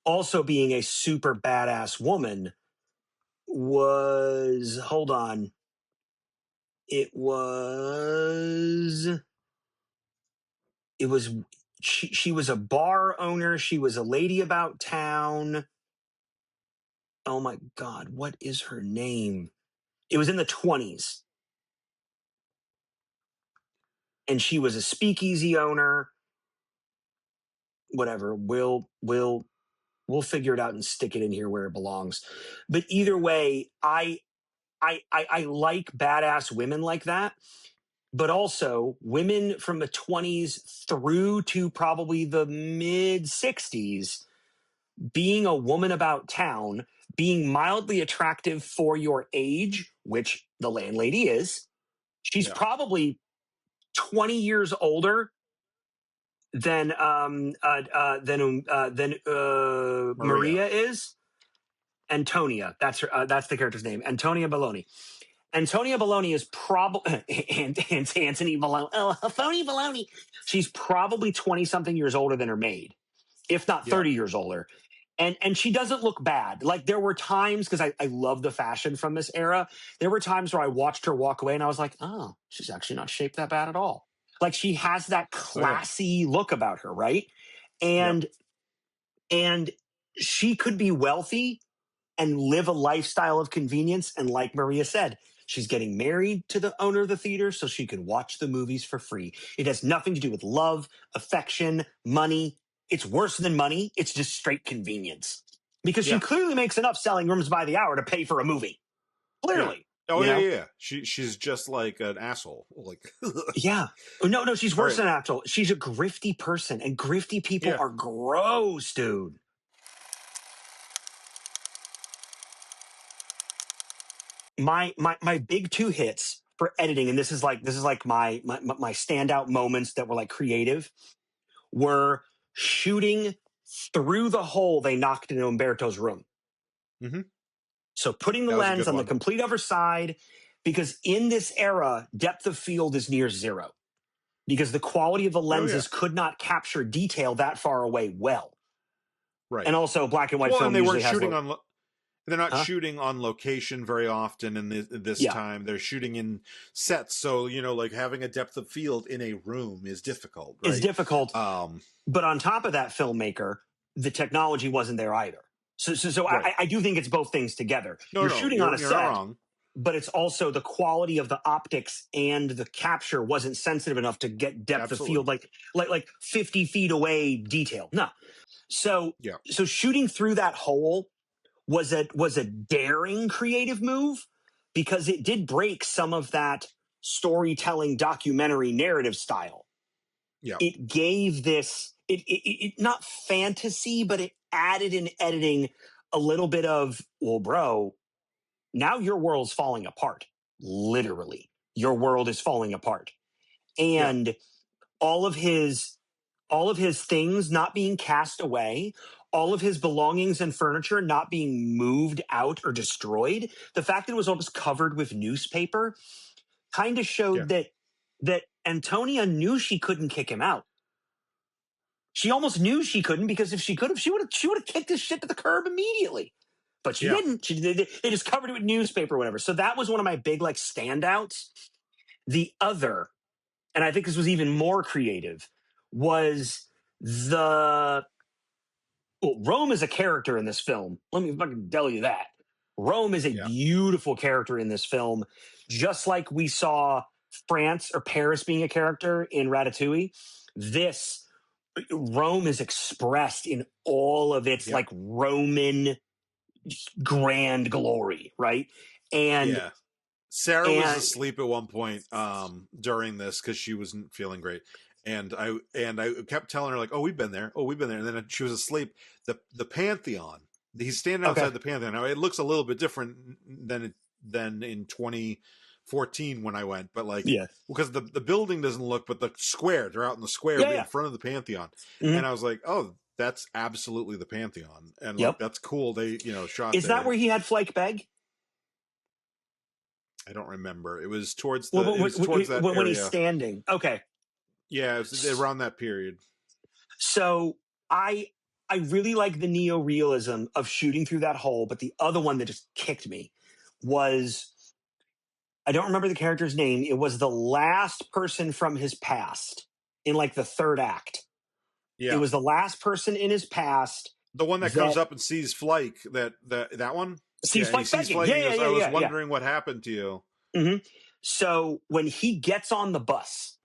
also being a super badass woman, was, hold on. She was a bar owner. She was a lady about town. Oh my God, what is her name? It was in the 20s. And she was a speakeasy owner. Whatever, we'll figure it out and stick it in here where it belongs. But either way, I like badass women like that, but also women from the 20s through to probably the mid 60s, being a woman about town, being mildly attractive for your age, which the landlady is. She's probably 20 years older than Maria is. Antonia, that's her. That's the character's name, Antonia Baloney. Antonia Baloney is probably Anthony Baloney. Oh, phony Baloney. She's probably 20-something years older than her maid, if not 30 years older. And she doesn't look bad. Like, there were times, because I love the fashion from this era, there were times where I watched her walk away and I was like, oh, she's actually not shaped that bad at all. Like, she has that classy look about her, right? And she could be wealthy and live a lifestyle of convenience. And like Maria said, she's getting married to the owner of the theater so she can watch the movies for free. It has nothing to do with love, affection, money. It's worse than money. It's just straight convenience. Because she clearly makes enough selling rooms by the hour to pay for a movie. Clearly. Yeah. Oh, yeah. She's just like an asshole. Like, yeah. No, she's worse than an asshole. She's a grifty person, and grifty people are gross, dude. My big two hits for editing, and this is like my standout moments that were like creative, were shooting through the hole they knocked into Umberto's room. Mm-hmm. So putting the lens on the complete other side, because in this era, depth of field is near zero, because the quality of the lenses could not capture detail that far away well. Right. And also black and white film. And they weren't shooting on. They're not shooting on location very often in this time. They're shooting in sets. So, like having a depth of field in a room is difficult. Right? It's difficult. But on top of that, filmmaker, the technology wasn't there either. So I do think it's both things together. You're shooting on a set, but it's also the quality of the optics and the capture wasn't sensitive enough to get depth of field, like 50 feet away detail. No. So shooting through that hole was a daring creative move, because it did break some of that storytelling documentary narrative style. Yeah. It gave this it not fantasy, but it added in editing a little bit of, well, bro, now your world's falling apart. Literally, your world is falling apart. And all of his things not being cast away, all of his belongings and furniture not being moved out or destroyed, the fact that it was all just covered with newspaper kind of showed that Antonia knew she couldn't kick him out. She almost knew she couldn't, because if she could have, she would have kicked his shit to the curb immediately. But she didn't. They just covered it with newspaper or whatever. So that was one of my big standouts. The other, and I think this was even more creative, was Rome is a character in this film. Let me fucking tell you that. Rome is a beautiful character in this film, just like we saw France or Paris being a character in Ratatouille. Rome is expressed in all of its Roman grand glory, right? And Sarah was asleep at one point during this because she wasn't feeling great. And I kept telling her, like, oh, we've been there. And then she was asleep. The Pantheon. He's standing outside the Pantheon. Now, it looks a little bit different than in 2014 when I went, but because the building doesn't look, but the square, they're out in the square in front of the Pantheon. Mm-hmm. And I was like, oh, that's absolutely the Pantheon. And that's cool. They, shot. Is that where he had Flake Beg? I don't remember. It was towards that when he's standing. Okay. Yeah, it was around that period. So I really like the neo-realism of shooting through that hole, but the other one that just kicked me was, I don't remember the character's name. It was the last person from his past in the third act. Yeah. It was the last person in his past. The one that comes up and sees Flake, that one? Sees Flake. I was wondering what happened to you. Mm-hmm. So when he gets on the bus,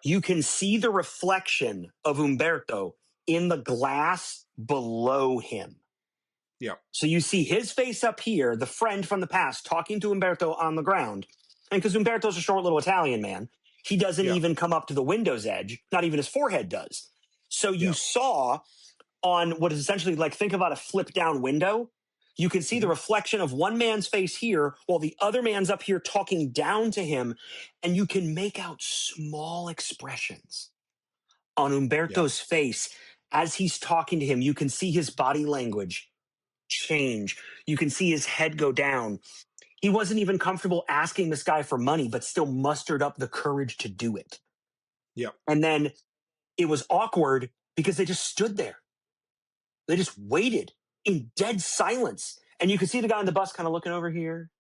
you can see the reflection of Umberto in the glass below him. Yeah. So you see his face up here, the friend from the past, talking to Umberto on the ground. And because Umberto's a short little Italian man, he doesn't even come up to the window's edge. Not even his forehead does. So you saw on what is essentially think about a flip down window. You can see the reflection of one man's face here while the other man's up here talking down to him. And you can make out small expressions on Umberto's face as he's talking to him. You can see his body language change. You can see his head go down. He wasn't even comfortable asking this guy for money, but still mustered up the courage to do it. Yeah. And then it was awkward because they just stood there. They just waited in dead silence. And you could see the guy on the bus kind of looking over here,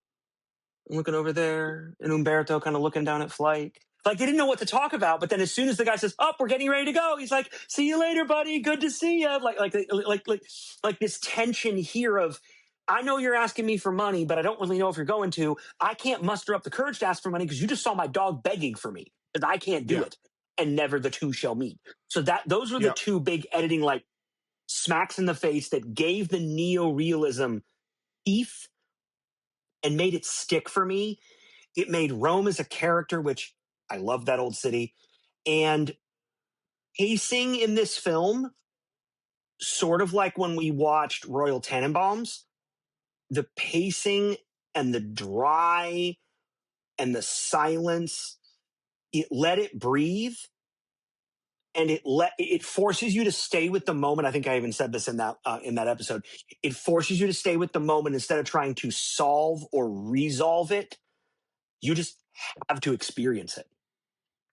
looking over there, and Umberto kind of looking down at Flake. Like they didn't know what to talk about, but then as soon as the guy says, "Up, we're getting ready to go," he's like, "See you later, buddy. Good to see you." Like this tension here of, I know you're asking me for money, but I don't really know if you're going to. I can't muster up the courage to ask for money because you just saw my dog begging for me, because I can't do it, and never the two shall meet. So those were the two big editing like smacks in the face that gave the neo-realism teeth and made it stick for me. It made Rome as a character, which I love that old city. And pacing in this film, sort of like when we watched Royal Tenenbaums, the pacing and the dry and the silence, it let it breathe, and it forces you to stay with the moment. I think I even said this in that episode. It forces you to stay with the moment instead of trying to solve or resolve it. You just have to experience it.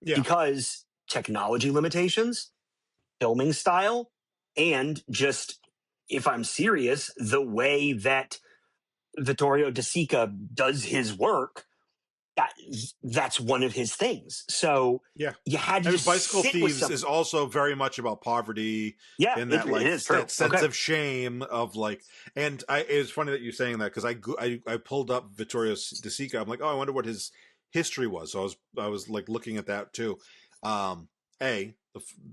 Yeah. Because technology limitations, filming style, and just, if I'm serious, the way that Vittorio De Sica does his work, that's one of his things. So you had to just Bicycle sit Thieves with is also very much about poverty. Yeah, and that that sense of shame of like, and it's funny that you're saying that because I pulled up Vittorio De Sica. I'm like, oh, I wonder what his history was. So I was like looking at that too. The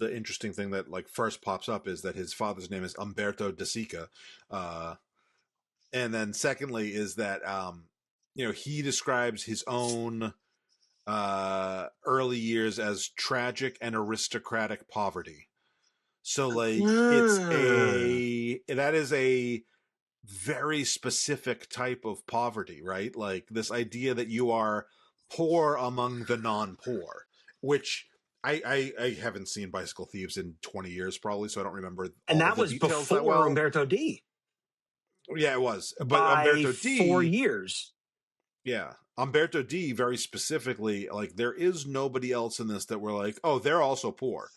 interesting thing that like first pops up is that his father's name is Umberto De Sica, and then secondly is that he describes his own early years as tragic and aristocratic poverty. So like that is a very specific type of poverty, right? Like this idea that you are poor among the non-poor, which I haven't seen Bicycle Thieves in 20 years probably, so I don't remember and that was before Umberto D. Yeah, it was. But by Umberto D 4 years. Yeah. Umberto D very specifically, like there is nobody else in this that we're like, oh, they're also poor.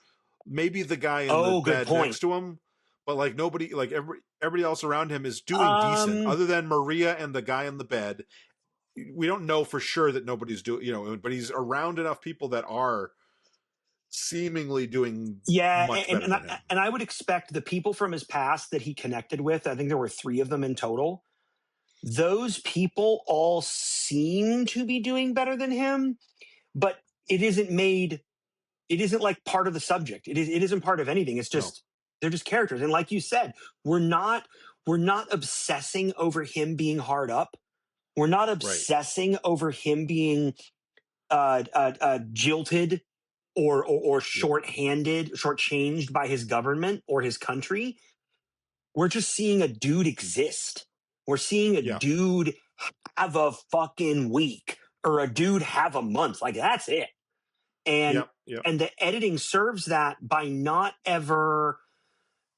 Maybe the guy in the bed next to him, but like nobody, like everybody else around him is doing decent, other than Maria and the guy in the bed. We don't know for sure that nobody's doing, but he's around enough people that are seemingly doing much better than him. And I would expect the people from his past that he connected with, I think there were 3 of them in total, those people all seem to be doing better than him, but it isn't like part of the subject. It isn't part of anything. It's just, they're just characters. And like you said, we're not obsessing over him being hard up. We're not obsessing over him being jilted or shortchanged by his government or his country. We're just seeing a dude exist. We're seeing a dude have a fucking week or a dude have a month. Like that's it. And and the editing serves that by not ever,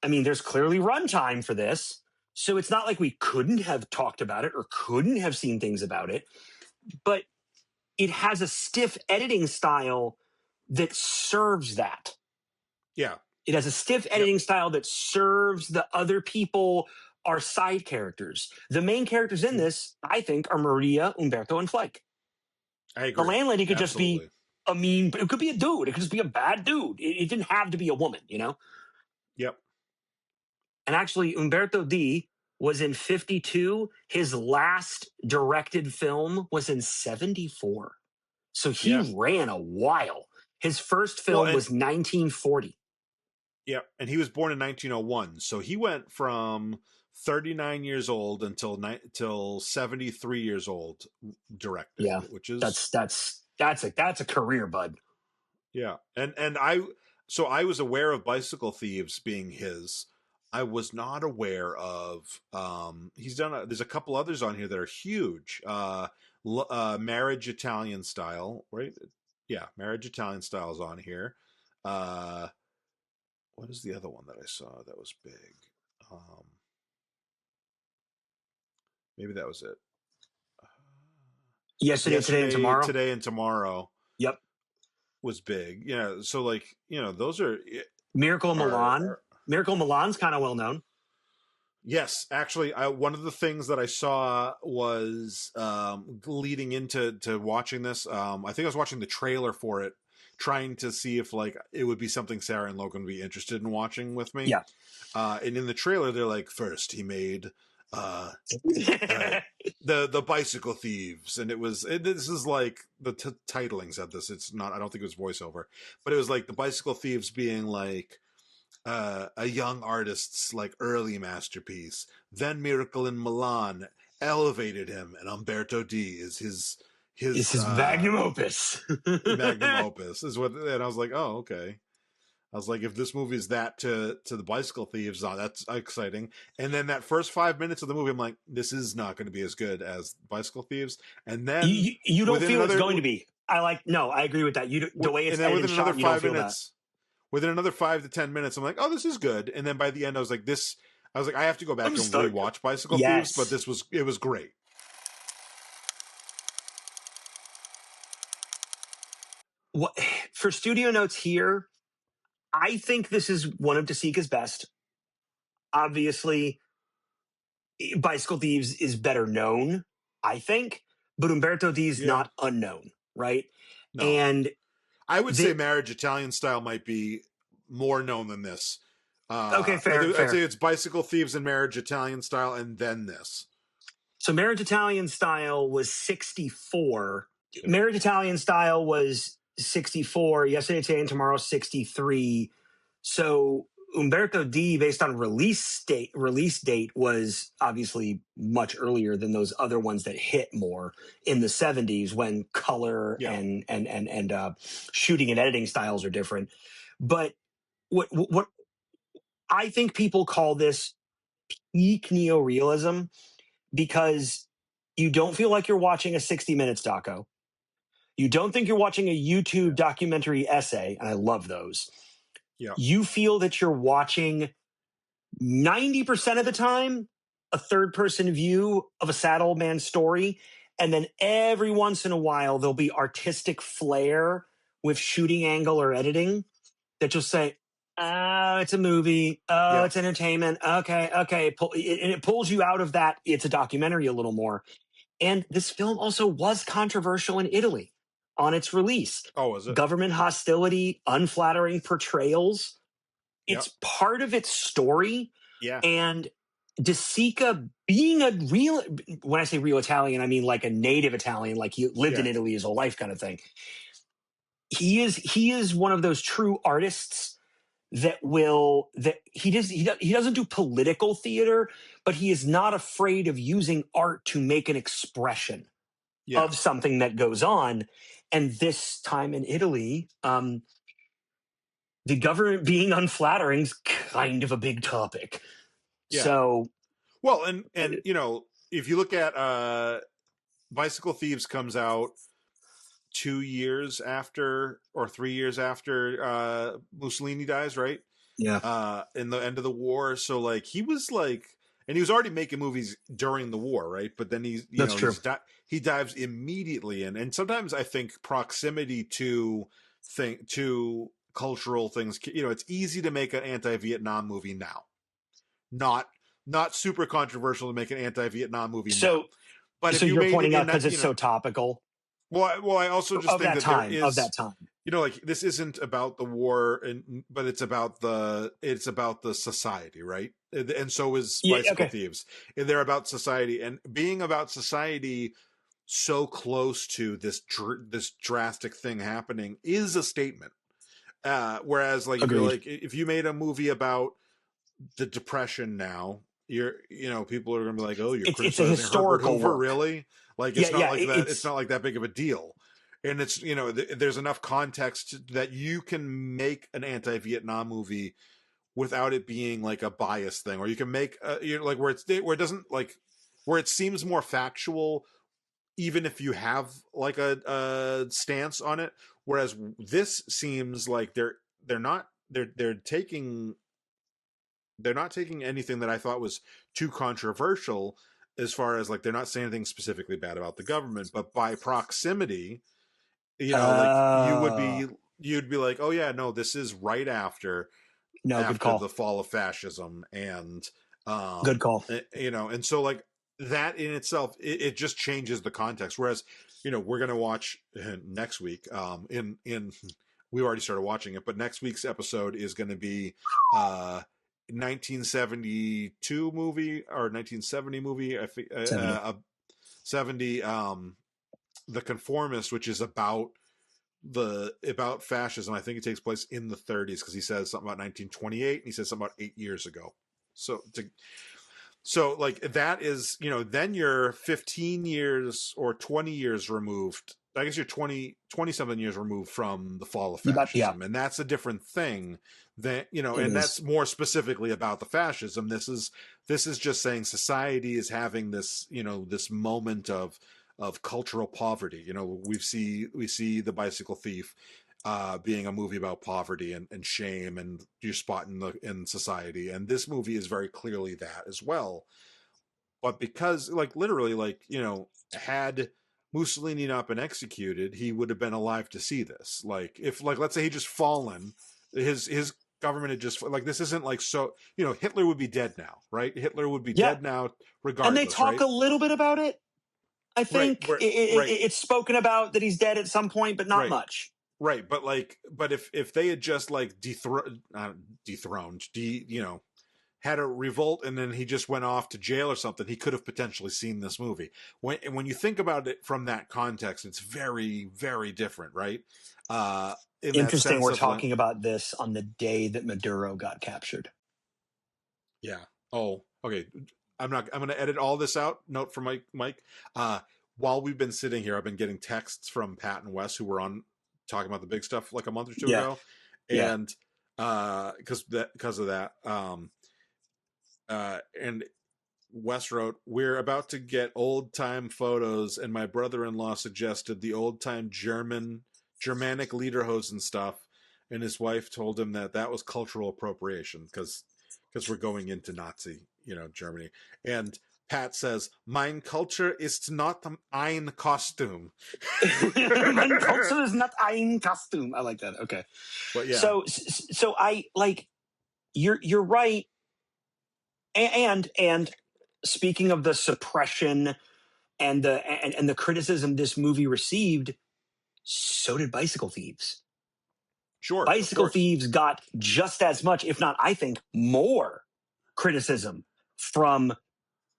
I mean, there's clearly runtime for this. So it's not like we couldn't have talked about it or couldn't have seen things about it, but it has a stiff editing style that serves that. Yeah. It has a stiff editing style that serves the other people are side characters. The main characters in this, I think, are Maria, Umberto, and Flake. I agree. The landlady could just be a mean, it could be a dude. It could just be a bad dude. It didn't have to be a woman, Yep. And actually, Umberto D was in 52. His last directed film was in 74. So he ran a while. His first film was 1940. Yeah, and he was born in 1901. So he went from 39 years old until 73 years old directed. Yeah, which is that's a career, bud. Yeah, and I was aware of Bicycle Thieves being his. I was not aware of he's done. There's a couple others on here that are huge. Marriage Italian Style, right? Yeah, Marriage Italian Style is on here. What is the other one that I saw that was big? Maybe that was it. Yesterday, Today, and Tomorrow. Yep. Was big. Yeah. So like, those are Miracle in Milan. Miracle in Milan's kind of well known. Yes, actually, one of the things that I saw was leading into watching this. I think I was watching the trailer for it, trying to see if like it would be something Sarah and Logan would be interested in watching with me. Yeah. And in the trailer, they're like, first he made the Bicycle Thieves, and this is like the titling said this. It's not. I don't think it was voiceover, but it was like the Bicycle Thieves being like a young artist's like early masterpiece. Then Miracle in Milan elevated him, and Umberto D is his magnum opus. Magnum opus is what. And I was like, oh, okay. I was like, if this movie is that to the Bicycle Thieves, that's exciting. And then that first 5 minutes of the movie, I'm like, this is not going to be as good as Bicycle Thieves. And then you don't feel it's going to be. I agree with that. The way it's and then within within another 5 minutes, within another 5 to 10 minutes, I'm like, oh, this is good. And then by the end, I was like, I have to go back and rewatch Bicycle Thieves, but it was great. What for studio notes here? I think this is one of DeSica's best. Obviously, Bicycle Thieves is better known, I think, but Umberto D is not unknown, right? No. And I would say Marriage Italian Style might be more known than this. Okay, fair. I'd say it's Bicycle Thieves and Marriage Italian Style, and then this. So Marriage Italian Style was 64. Marriage Italian Style was 64. Yesterday, Today, and Tomorrow 63. So Umberto D, based on release date, was obviously much earlier than those other ones that hit more in the 70s when color and shooting and editing styles are different. But what I think people call this peak neorealism because you don't feel like you're watching a 60 Minutes doco. You don't think you're watching a YouTube documentary essay, and I love those. Yeah. You feel that you're watching 90% of the time a third-person view of a sad old man's story, and then every once in a while there'll be artistic flair with shooting angle or editing that you'll say, oh, it's a movie. Oh, it's entertainment. Okay. It pulls you out of that. It's a documentary a little more. And this film also was controversial in Italy on its release. Oh, was it? Government hostility, unflattering portrayals. It's part of its story. Yeah. And DeSica being a real, when I say real Italian, I mean like a native Italian, like he lived in Italy his whole life kind of thing. He is one of those true artists he doesn't do political theater, but he is not afraid of using art to make an expression of something that goes on. And this time in Italy, the government being unflattering is kind of a big topic. Yeah. So, well, and you know, if you look at Bicycle Thieves comes out 2 years after or 3 years after Mussolini dies, right? Yeah. In the end of the war. So like he was like, and he was already making movies during the war, right? But then he dives immediately in. And sometimes I think proximity to cultural things, you know, it's easy to make an anti-Vietnam movie now. Not super controversial to make an anti-Vietnam movie now. But so you're pointing out because it's so topical. Well, I also just think that there is of that time. You know, like this isn't about the war, but it's about the society, right? And so is Bicycle Thieves. And they're about society, and being about society so close to this drastic thing happening is a statement. Whereas, like, if you made a movie about the Depression now, people are going to be like, oh, you're criticizing it's a historical Herbert Hoover, work. Really? Like it's not like that. It's not like that big of a deal. And it's, there's enough context that you can make an anti-Vietnam movie without it being like a biased thing, or you can make where it doesn't like where it seems more factual, even if you have like a stance on it. Whereas this seems like they're not taking anything that I thought was too controversial, as far as like they're not saying anything specifically bad about the government, but by proximity, like you'd be like, oh yeah, no, this is right after good call. the fall of fascism, and Good call. You know, and so like that in itself, it just changes the context. Whereas, you know, we're going to watch next week. We already started watching it, but next week's episode is going to be 1972 movie or 1970 movie. I think 70. The Conformist, which is about fascism. I think it takes place in the 30s because he says something about 1928 and he says something about 8 years ago. So like that is, you know, then you're 15 years or 20 years removed. I guess you're 20 something years removed from the fall of fascism. And that's a different thing than, you know, and that's more specifically about the fascism. This is just saying society is having this, you know, this moment of cultural poverty. You know, we see The Bicycle Thief being a movie about poverty and shame and your spot in society. And this movie is very clearly that as well. But because, like, literally, like, you know, had Mussolini not been executed, he would have been alive to see this. Like, if, like, let's say he just fallen, his government had just, like, this isn't like, so, you know, Hitler would be dead now, right? Hitler would be dead now regardless. And they talk a little bit about it. I think it's spoken about that he's dead at some point, but not much. Right, but if they had just like dethroned, you know, had a revolt and then he just went off to jail or something, he could have potentially seen this movie. When you think about it from that context, it's very, very different, right? Interesting. We're talking about this on the day that Maduro got captured. Yeah. Oh, okay. I'm going to edit all this out. Note from Mike. While we've been sitting here, I've been getting texts from Pat and Wes, who were on talking about the big stuff like a month or two ago, and because of that, and Wes wrote, "We're about to get old time photos, and my brother-in-law suggested the old time Germanic lederhosen stuff, and his wife told him that was cultural appropriation because we're going into Nazi, you know, Germany." And Pat says, "Mein Culture ist not ein Kostüm." Mein Culture is not ein Kostüm. I like that. Okay. But yeah. So I like, you're right. And speaking of the suppression and the criticism this movie received, so did Bicycle Thieves. Sure. Bicycle Thieves got just as much, if not, I think, more criticism from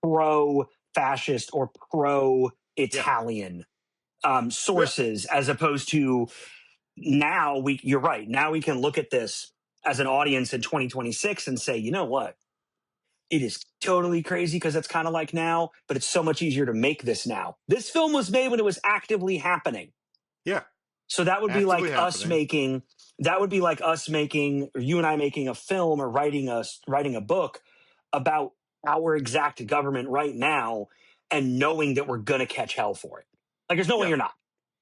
pro-fascist or pro-Italian sources, as opposed to now. You're right. Now we can look at this as an audience in 2026 and say, you know what? It is totally crazy because it's kind of like now, but it's so much easier to make this now. This film was made when it was actively happening. Yeah. So that would be like us making, or you and I making a film or writing a book about our exact government right now and knowing that we're going to catch hell for it. Like, there's no way you're not.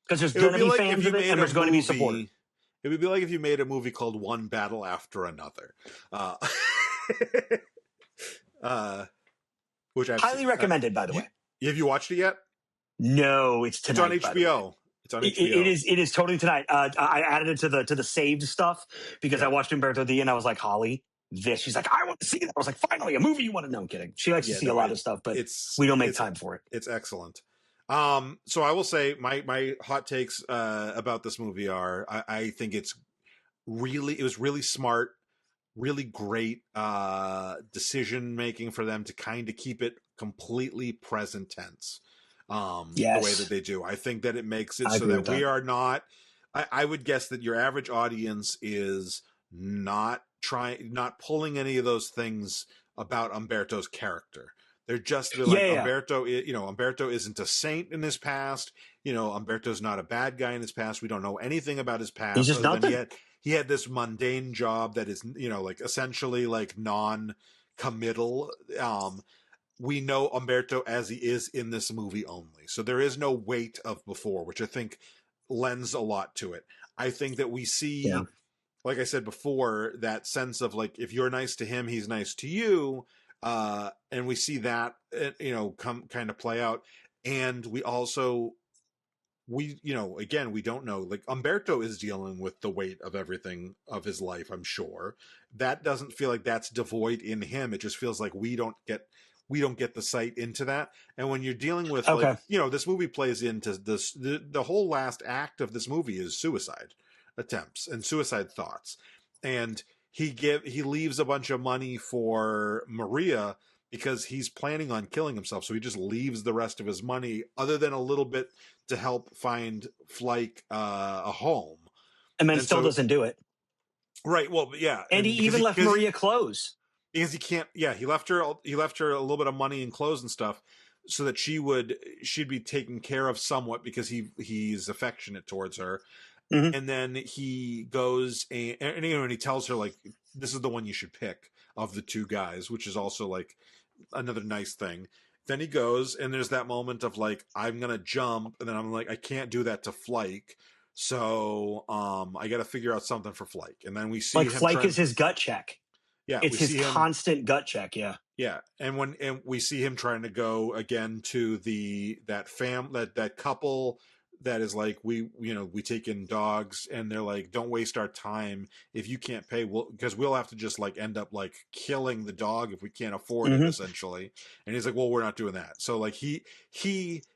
Because there's going to be fans of it and there's going to be supporters. It would be like if you made a movie called One Battle After Another. Which I've highly recommended, by the way. Have you watched it yet? No, it's tonight. It's on HBO. It's on HBO. It is totally tonight. I added it to the saved stuff because I watched Umberto D and I was like, Holly, this. She's like, I want to see that. I was like, finally, a movie you want to know. I'm kidding. She likes to see a lot of stuff, but we don't make time for it. It's excellent. So I will say my hot takes about this movie are I think it was really smart, really great decision making for them to kind of keep it completely present tense. The way that they do. I think that it makes it so that we are not, I would guess that your average audience is not pulling any of those things about Umberto's character. They're just Umberto, Umberto isn't a saint in his past. You know, Umberto's not a bad guy in his past. We don't know anything about his past. He's just nothing. He had this mundane job that is, you know, like essentially like non-committal. We know Umberto as he is in this movie only. So there is no weight of before, which I think lends a lot to it. I think that we see, like I said before, that sense of like, if you're nice to him, he's nice to you. And we see that, you know, kind of play out. And we also we, again, we don't know. Like, Umberto is dealing with the weight of everything of his life, I'm sure. That doesn't feel like that's devoid in him. It just feels like we don't get the sight into that. And when you're dealing with this movie plays into this, the whole last act of this movie is suicide attempts and suicide thoughts. And he leaves a bunch of money for Maria because he's planning on killing himself. So he just leaves the rest of his money, other than a little bit to help find Flyke a home. And then still doesn't do it. Right. Well, yeah. And he even left Maria clothes. Because he can't, he left her a little bit of money and clothes and stuff so that she'd be taken care of somewhat, because he's affectionate towards her. Mm-hmm. And then he goes and he tells her, like, this is the one you should pick of the two guys, which is also like another nice thing. Then he goes, and there's that moment of like, I'm gonna jump, and then I'm like, I can't do that to Flyke, so I got to figure out something for Flyke. And then we see like Flyke is his gut check. Yeah, it's his constant gut check. Yeah, yeah, and we see him trying to go again to that couple that is like, we take in dogs, and they're like, don't waste our time. If you can't pay, because we'll have to just like end up like killing the dog if we can't afford it, essentially. And he's like, well, we're not doing that. So like he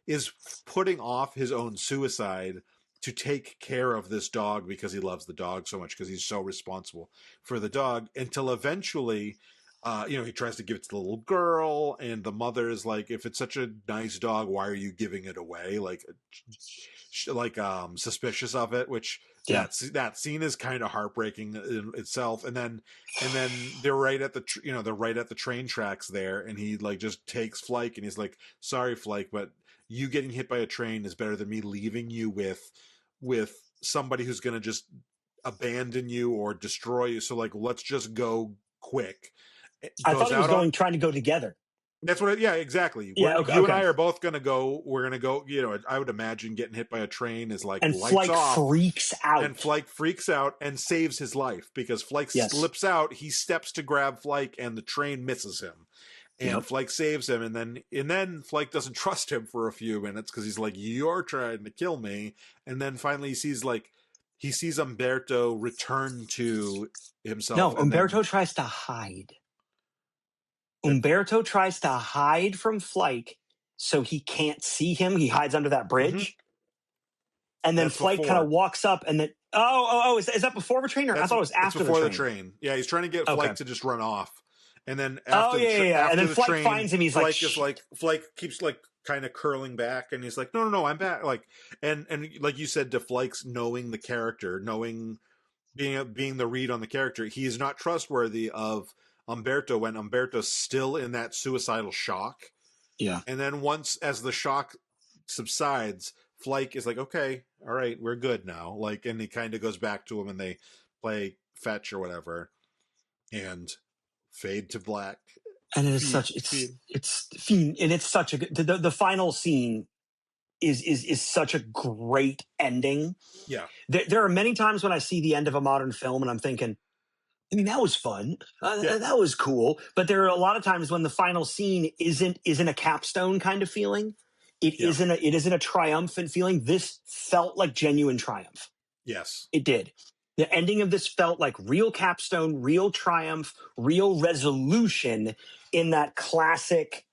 is putting off his own suicide to take care of this dog because he loves the dog so much, because he's so responsible for the dog, until eventually he tries to give it to the little girl, and the mother is like, if it's such a nice dog, why are you giving it away? Like suspicious of it, which that scene is kind of heartbreaking in itself. And then they're right at the train tracks there, and he like just takes Flyke, and he's like, sorry, Flyke, but you getting hit by a train is better than me leaving you with somebody who's going to just abandon you or destroy you. So like, let's just go quick. I thought he was trying to go together. That's what. Yeah, exactly. Yeah, you and I are both going to go. We're going to go. I would imagine getting hit by a train is like, and Flyke freaks out. And Flyke freaks out and saves his life, because Flyke slips out. He steps to grab Flyke, and the train misses him. And Flyke saves him, and then Flyke doesn't trust him for a few minutes, because he's like, you're trying to kill me. And then finally he sees Umberto return to himself. No, Umberto tries to hide. Umberto tries to hide from Flyke so he can't see him. He hides under that bridge. Mm-hmm. And then Flyke kind of walks up, and then is that before the train, or I thought it was after before the train? Yeah, he's trying to get Flyke to just run off. And then after and then Flyke finds him. He's Flyke keeps like kind of curling back, and he's like, no, I'm back. Like, and like you said, to Flyke's knowing the character, being the read on the character, he is not trustworthy of Umberto when Umberto's still in that suicidal shock. Yeah. And then as the shock subsides, Flyke is like, okay, all right, we're good now. Like, and he kind of goes back to him, and they play fetch or whatever, and fade to black. And it is such a good, the final scene is such a great ending. Yeah. There are many times when I see the end of a modern film, and I'm thinking, I mean, that was fun. That was cool. But there are a lot of times when the final scene isn't a capstone kind of feeling. It isn't a triumphant feeling. This felt like genuine triumph. Yes. It did. The ending of this felt like real capstone, real triumph, real resolution in that classic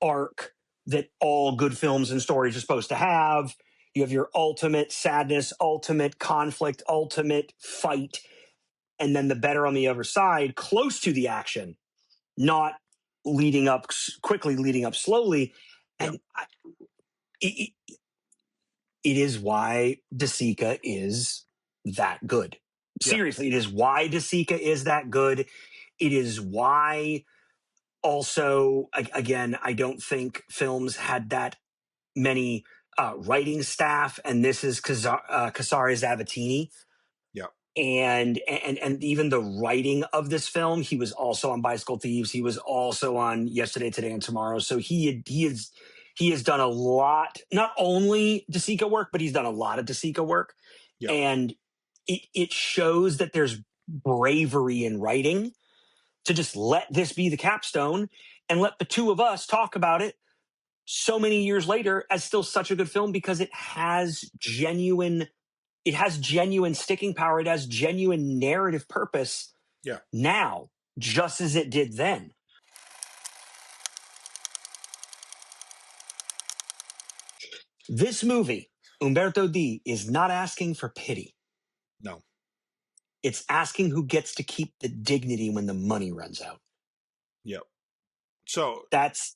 arc that all good films and stories are supposed to have. You have your ultimate sadness, ultimate conflict, ultimate fight, and then the better on the other side, close to the action, not leading up quickly, leading up slowly. And it is why Sica is that good. Seriously, it is why Sica is that good. It is why also, again, I don't think films had that many writing staff, and this is Casare Zavattini. Yeah. And even the writing of this film, he was also on Bicycle Thieves. He was also on Yesterday, Today, and Tomorrow. So he has done a lot, not only Sica work, but he's done a lot of Sica work. Yeah. And it shows that there's bravery in writing to just let this be the capstone and let the two of us talk about it so many years later as still such a good film because it has genuine sticking power. It has genuine narrative purpose now, just as it did then. This movie, Umberto D, is not asking for pity. No. It's asking who gets to keep the dignity when the money runs out. Yep. So that's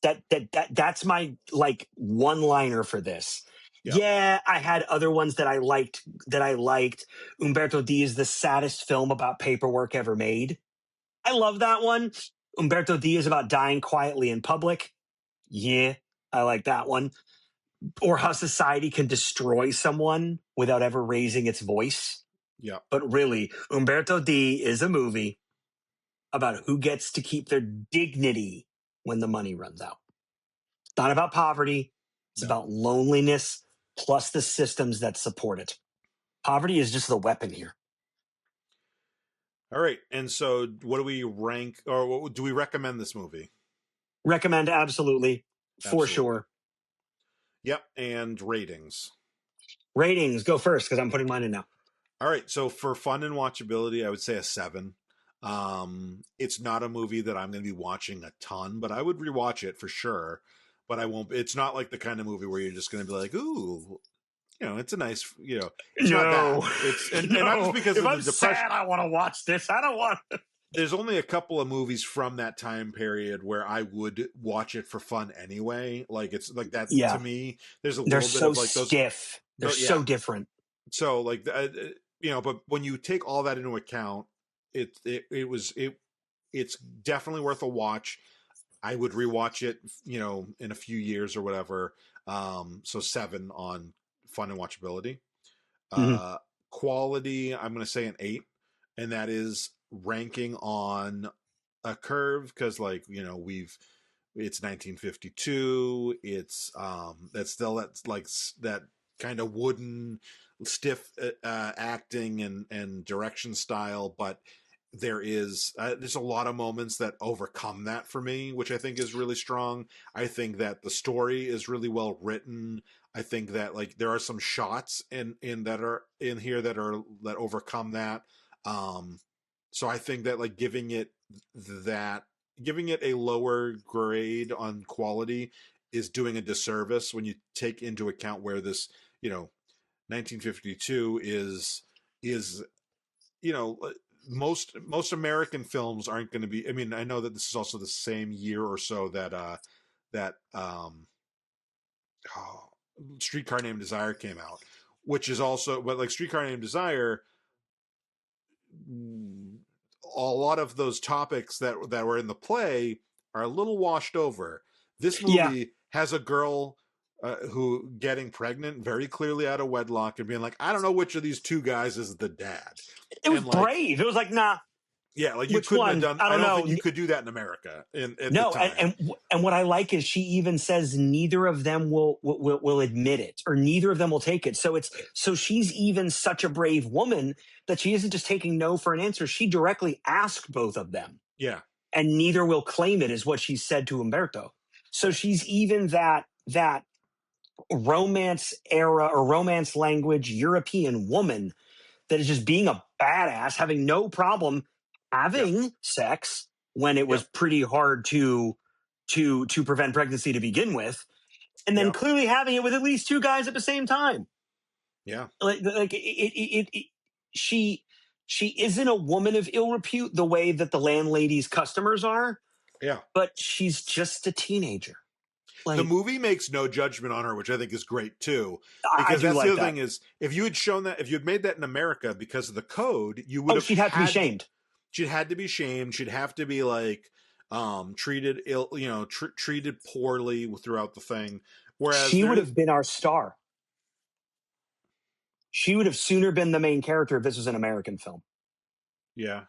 my like one-liner for this. Yep. Yeah, I had other ones that I liked. Umberto D is the saddest film about paperwork ever made. I love that one. Umberto D is about dying quietly in public. Yeah, I like that one. Or how society can destroy someone without ever raising its voice. Yeah. But really, Umberto D is a movie about who gets to keep their dignity when the money runs out. It's not about poverty. It's about loneliness plus the systems that support it. Poverty is just the weapon here. All right. And so what do we rank, or do we recommend this movie? Recommend, absolutely. For sure. Yep. And ratings. Ratings, go first because I'm putting mine in now. All right. So for fun and watchability, I would say a 7. It's not a movie that I'm going to be watching a ton, but I would rewatch it for sure. But I won't. It's not like the kind of movie where you're just going to be like, ooh, it's a nice, it's not that. It's and not just because if of I'm the depression. Sad, I want to watch this. I don't want. There's only a couple of movies from that time period where I would watch it for fun anyway. Like it's like that to me. There's a little bit of like those stiff. They're so different. So like but when you take all that into account, it's definitely worth a watch. I would rewatch it, in a few years or whatever. So 7 on fun and watchability. Quality, I'm going to say an 8, and that is ranking on a curve because, like, it's 1952. It's that's like that kind of wooden, stiff acting and direction style, but there's a lot of moments that overcome that for me, which I think is really strong. I think that the story is really well written. I think that like there are some shots in that are in here that overcome that. So I think that like giving it a lower grade on quality is doing a disservice when you take into account where this 1952 is most American films aren't going to be. I mean, I know that this is also the same year or so that Streetcar Named Desire came out, which is also, but like Streetcar Named Desire, a lot of those topics that were in the play are a little washed over. This movie has a girl who getting pregnant very clearly out of wedlock and being like, I don't know which of these two guys is the dad. It was brave. It was like, nah. Yeah, like you couldn't have done. I don't think you could do that in America. No, the time. And what I like is she even says neither of them will admit it, or neither of them will take it. So she's even such a brave woman that she isn't just taking no for an answer. She directly asked both of them. Yeah, and neither will claim it, is what she said to Umberto. So she's even that romance era or romance language European woman that is just being a badass, having no problem having sex when it was pretty hard to prevent pregnancy to begin with, and then clearly having it with at least 2 guys at the same time. Yeah, she isn't a woman of ill repute the way that the landlady's customers are. Yeah, but she's just a teenager. Like, the movie makes no judgment on her, which I think is great too. Because that's the other thing is, if you had made that in America because of the code, you would have. She'd have to be shamed. She'd had to be shamed. She'd have to be like treated ill, treated poorly throughout the thing. Whereas she would have been our star. She would have sooner been the main character if this was an American film. Yeah.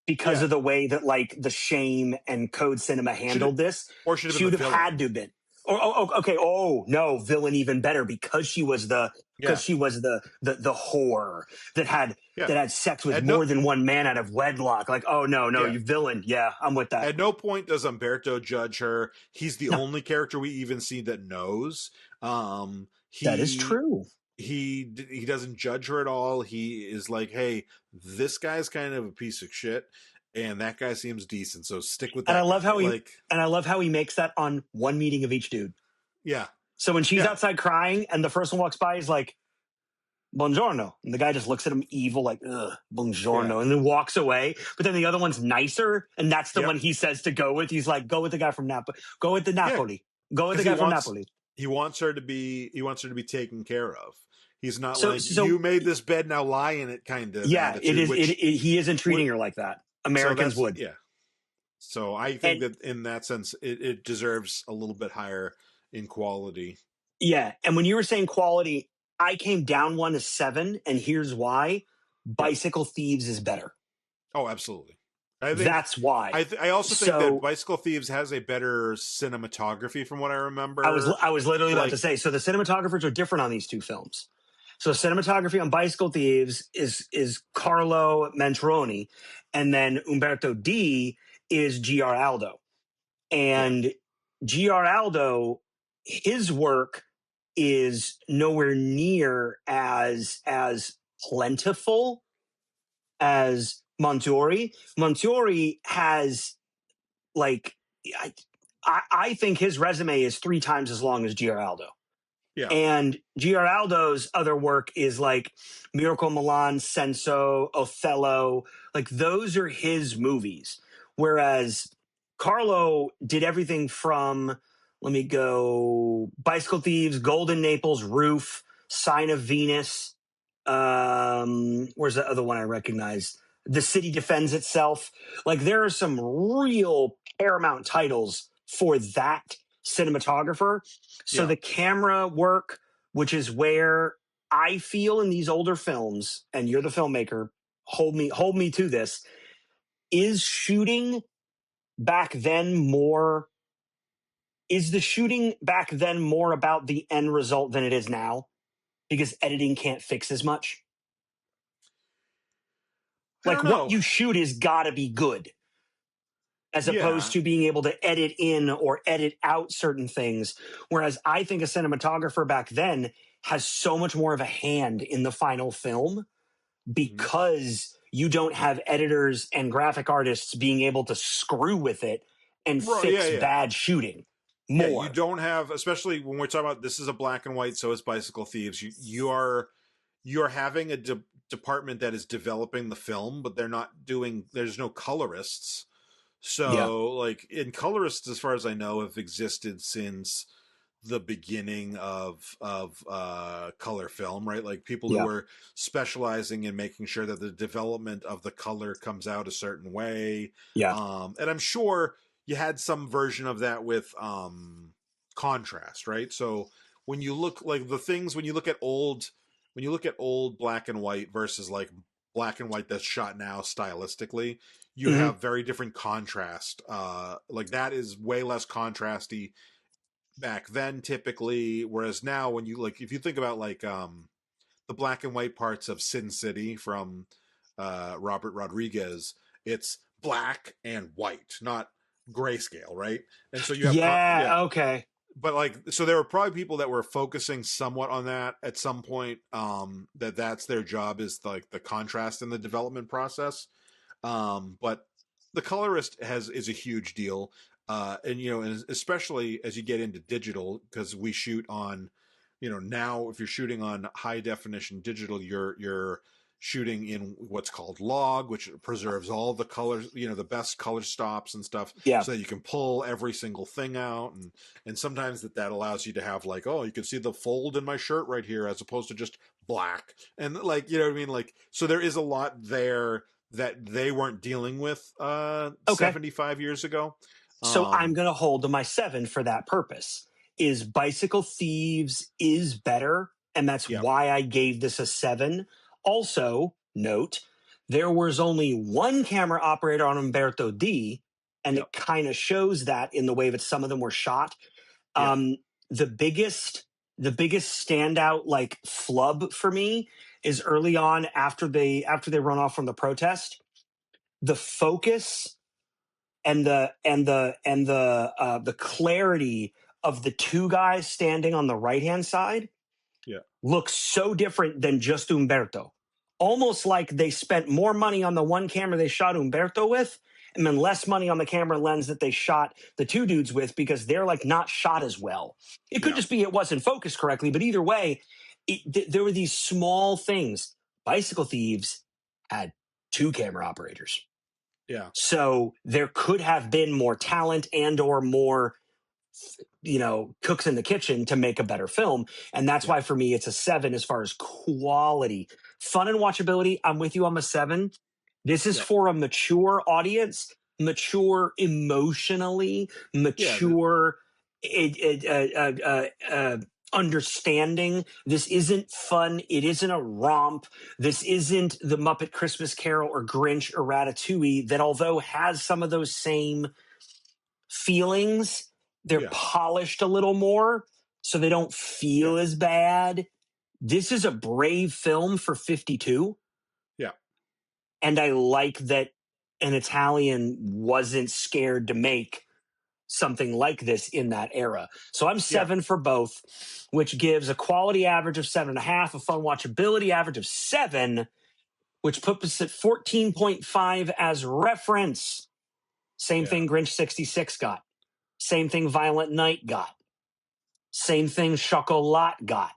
Because of the way that like the shame and code cinema handled this, or she would have had to have been. Okay. Oh no, villain even better because she was the whore that had sex with more than one man out of wedlock. Like, oh no, you villain. Yeah, I'm with that. At no point does Umberto judge her. He's the only character we even see that knows. That is true. He doesn't judge her at all. He is like, hey, this guy's kind of a piece of shit, and that guy seems decent, so stick with that. And I love how he makes that on one meeting of each dude. Yeah. So when she's outside crying and the first one walks by, he's like, buongiorno. And the guy just looks at him evil, like, ugh, buongiorno, and then walks away. But then the other one's nicer, and that's the one he says to go with. He's like, go with the guy from Napoli. Go with the Napoli. Go with the guy from Napoli. He wants her to be taken care of. He's not so you made this bed, now lie in it kind of. Yeah, attitude, he isn't treating her like that. Americans would. Yeah. So I think that in that sense, it deserves a little bit higher in quality. Yeah. And when you were saying quality, I came down one to 7, and here's why. Bicycle Thieves is better. Oh, absolutely. I think that's why. I also think that Bicycle Thieves has a better cinematography from what I remember. I was literally about to say, so the cinematographers are different on these two films. So cinematography on Bicycle Thieves is Carlo Mantroni, and then Umberto D is G.R. Aldo. And G.R. Aldo, his work is nowhere near as plentiful as Montiori. Montiori has, like, I think his resume is 3 times as long as G.R. Aldo. Yeah. And G.R. Aldo's other work is like Miracle Milan, Senso, Othello. Like, those are his movies. Whereas Carlo did everything from, let me go, Bicycle Thieves, Golden Naples, Roof, Sign of Venus. Where's the other one I recognize? The City Defends Itself. Like, there are some real Paramount titles for that cinematographer. So the camera work, which is where I feel in these older films, and you're the filmmaker, hold me to this, is the shooting back then more about the end result than it is now? Because editing can't fix as much. Like, what you shoot is gotta be good, as opposed to being able to edit in or edit out certain things. Whereas I think a cinematographer back then has so much more of a hand in the final film because you don't have editors and graphic artists being able to screw with it and fix bad shooting more. Yeah, you don't have, especially when we're talking about, this is a black and white, so is Bicycle Thieves. You're having a department that is developing the film, but there's no colorists. So, like, in colorists, as far as I know, have existed since the beginning of color film, right? Like, people who are specializing in making sure that the development of the color comes out a certain way. Yeah. And I'm sure you had some version of that with contrast, right? So when you look at old black and white versus like black and white that's shot now stylistically, you have very different contrast. Like, that is way less contrasty back then typically, whereas now when you, like, if you think about like the black and white parts of Sin City from Robert Rodriguez, it's black and white, not grayscale, right? And so you have okay. But, like, so there were probably people that were focusing somewhat on that at some point, that's their job, is like the contrast in the development process. But the colorist is a huge deal. And, and especially as you get into digital, because we shoot on, now if you're shooting on high definition digital, you're shooting in what's called log, which preserves all the colors, the best color stops and stuff, so that you can pull every single thing out. And sometimes that allows you to have, like, oh, you can see the fold in my shirt right here, as opposed to just black. And, like, you know what I mean? Like, so there is a lot there that they weren't dealing with 75 years ago. So I'm going to hold to my 7 for that purpose. Is Bicycle Thieves is better, and that's why I gave this a 7. Also, note, there was only one camera operator on Umberto D, and it kind of shows that in the way that some of them were shot. The biggest standout like flub for me is early on after they run off from the protest, the focus and the clarity of the two guys standing on the right hand side looks so different than just Umberto. Almost like they spent more money on the one camera they shot Umberto with and then less money on the camera lens that they shot the two dudes with, because they're like not shot as well. It could just be it wasn't focused correctly, but either way, there were these small things. Bicycle Thieves had two camera operators. Yeah. So there could have been more talent and or more, cooks in the kitchen to make a better film. And that's why for me, it's a 7 as far as quality. Fun and watchability, I'm with you on the 7. This is for a mature audience, mature emotionally, mature understanding. This isn't fun. It isn't a romp. This isn't the Muppet Christmas Carol or Grinch or Ratatouille that, although has some of those same feelings, they're polished a little more so they don't feel as bad. This is a brave film for 52. Yeah. And I like that an Italian wasn't scared to make something like this in that era. So I'm 7 for both, which gives a quality average of 7.5, a fun watchability average of 7, which puts us at 14.5 as reference. Same thing Grinch 66 got. Same thing Violent Night got. Same thing Chocolat got.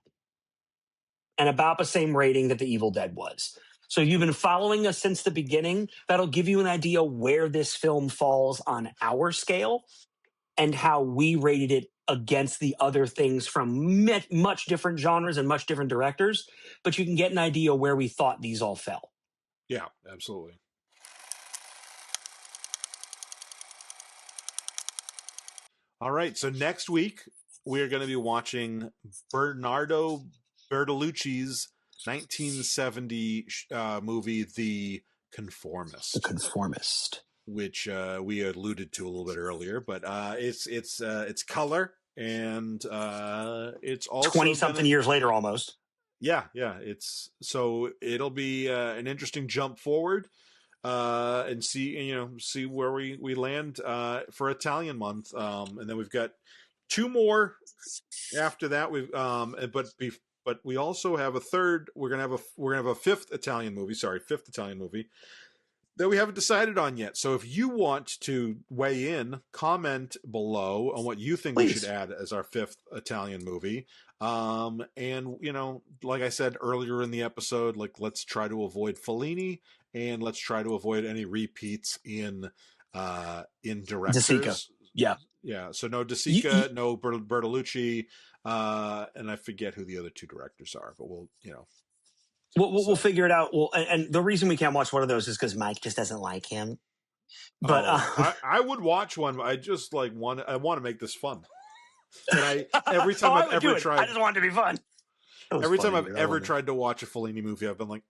And about the same rating that The Evil Dead was. So you've been following us since the beginning. That'll give you an idea where this film falls on our scale and how we rated it against the other things from much different genres and much different directors. But you can get an idea where we thought these all fell. Yeah, absolutely. All right, so next week we're going to be watching Bernardo Bertolucci's 1970 movie, The Conformist. The Conformist, which we alluded to a little bit earlier, but it's color and it's also 20-something years later almost. Yeah, it'll be an interesting jump forward. And see where we land for Italian month, and then we've got 2 more after that. But we also have a third. We're gonna have a fifth Italian movie that we haven't decided on yet. So if you want to weigh in, comment below on what you think we should add as our 5th Italian movie. And like I said earlier in the episode, like let's try to avoid Fellini. And let's try to avoid any repeats in directors. De Sica. Yeah. So no De Sica, no Bertolucci, and I forget who the other 2 directors are. But we'll figure it out. Well, and the reason we can't watch one of those is because Mike just doesn't like him. But I would watch one. I just want to make this fun. And every time I've ever tried, I just want it to be fun. Every time I've ever tried to watch a Fellini movie, I've been like,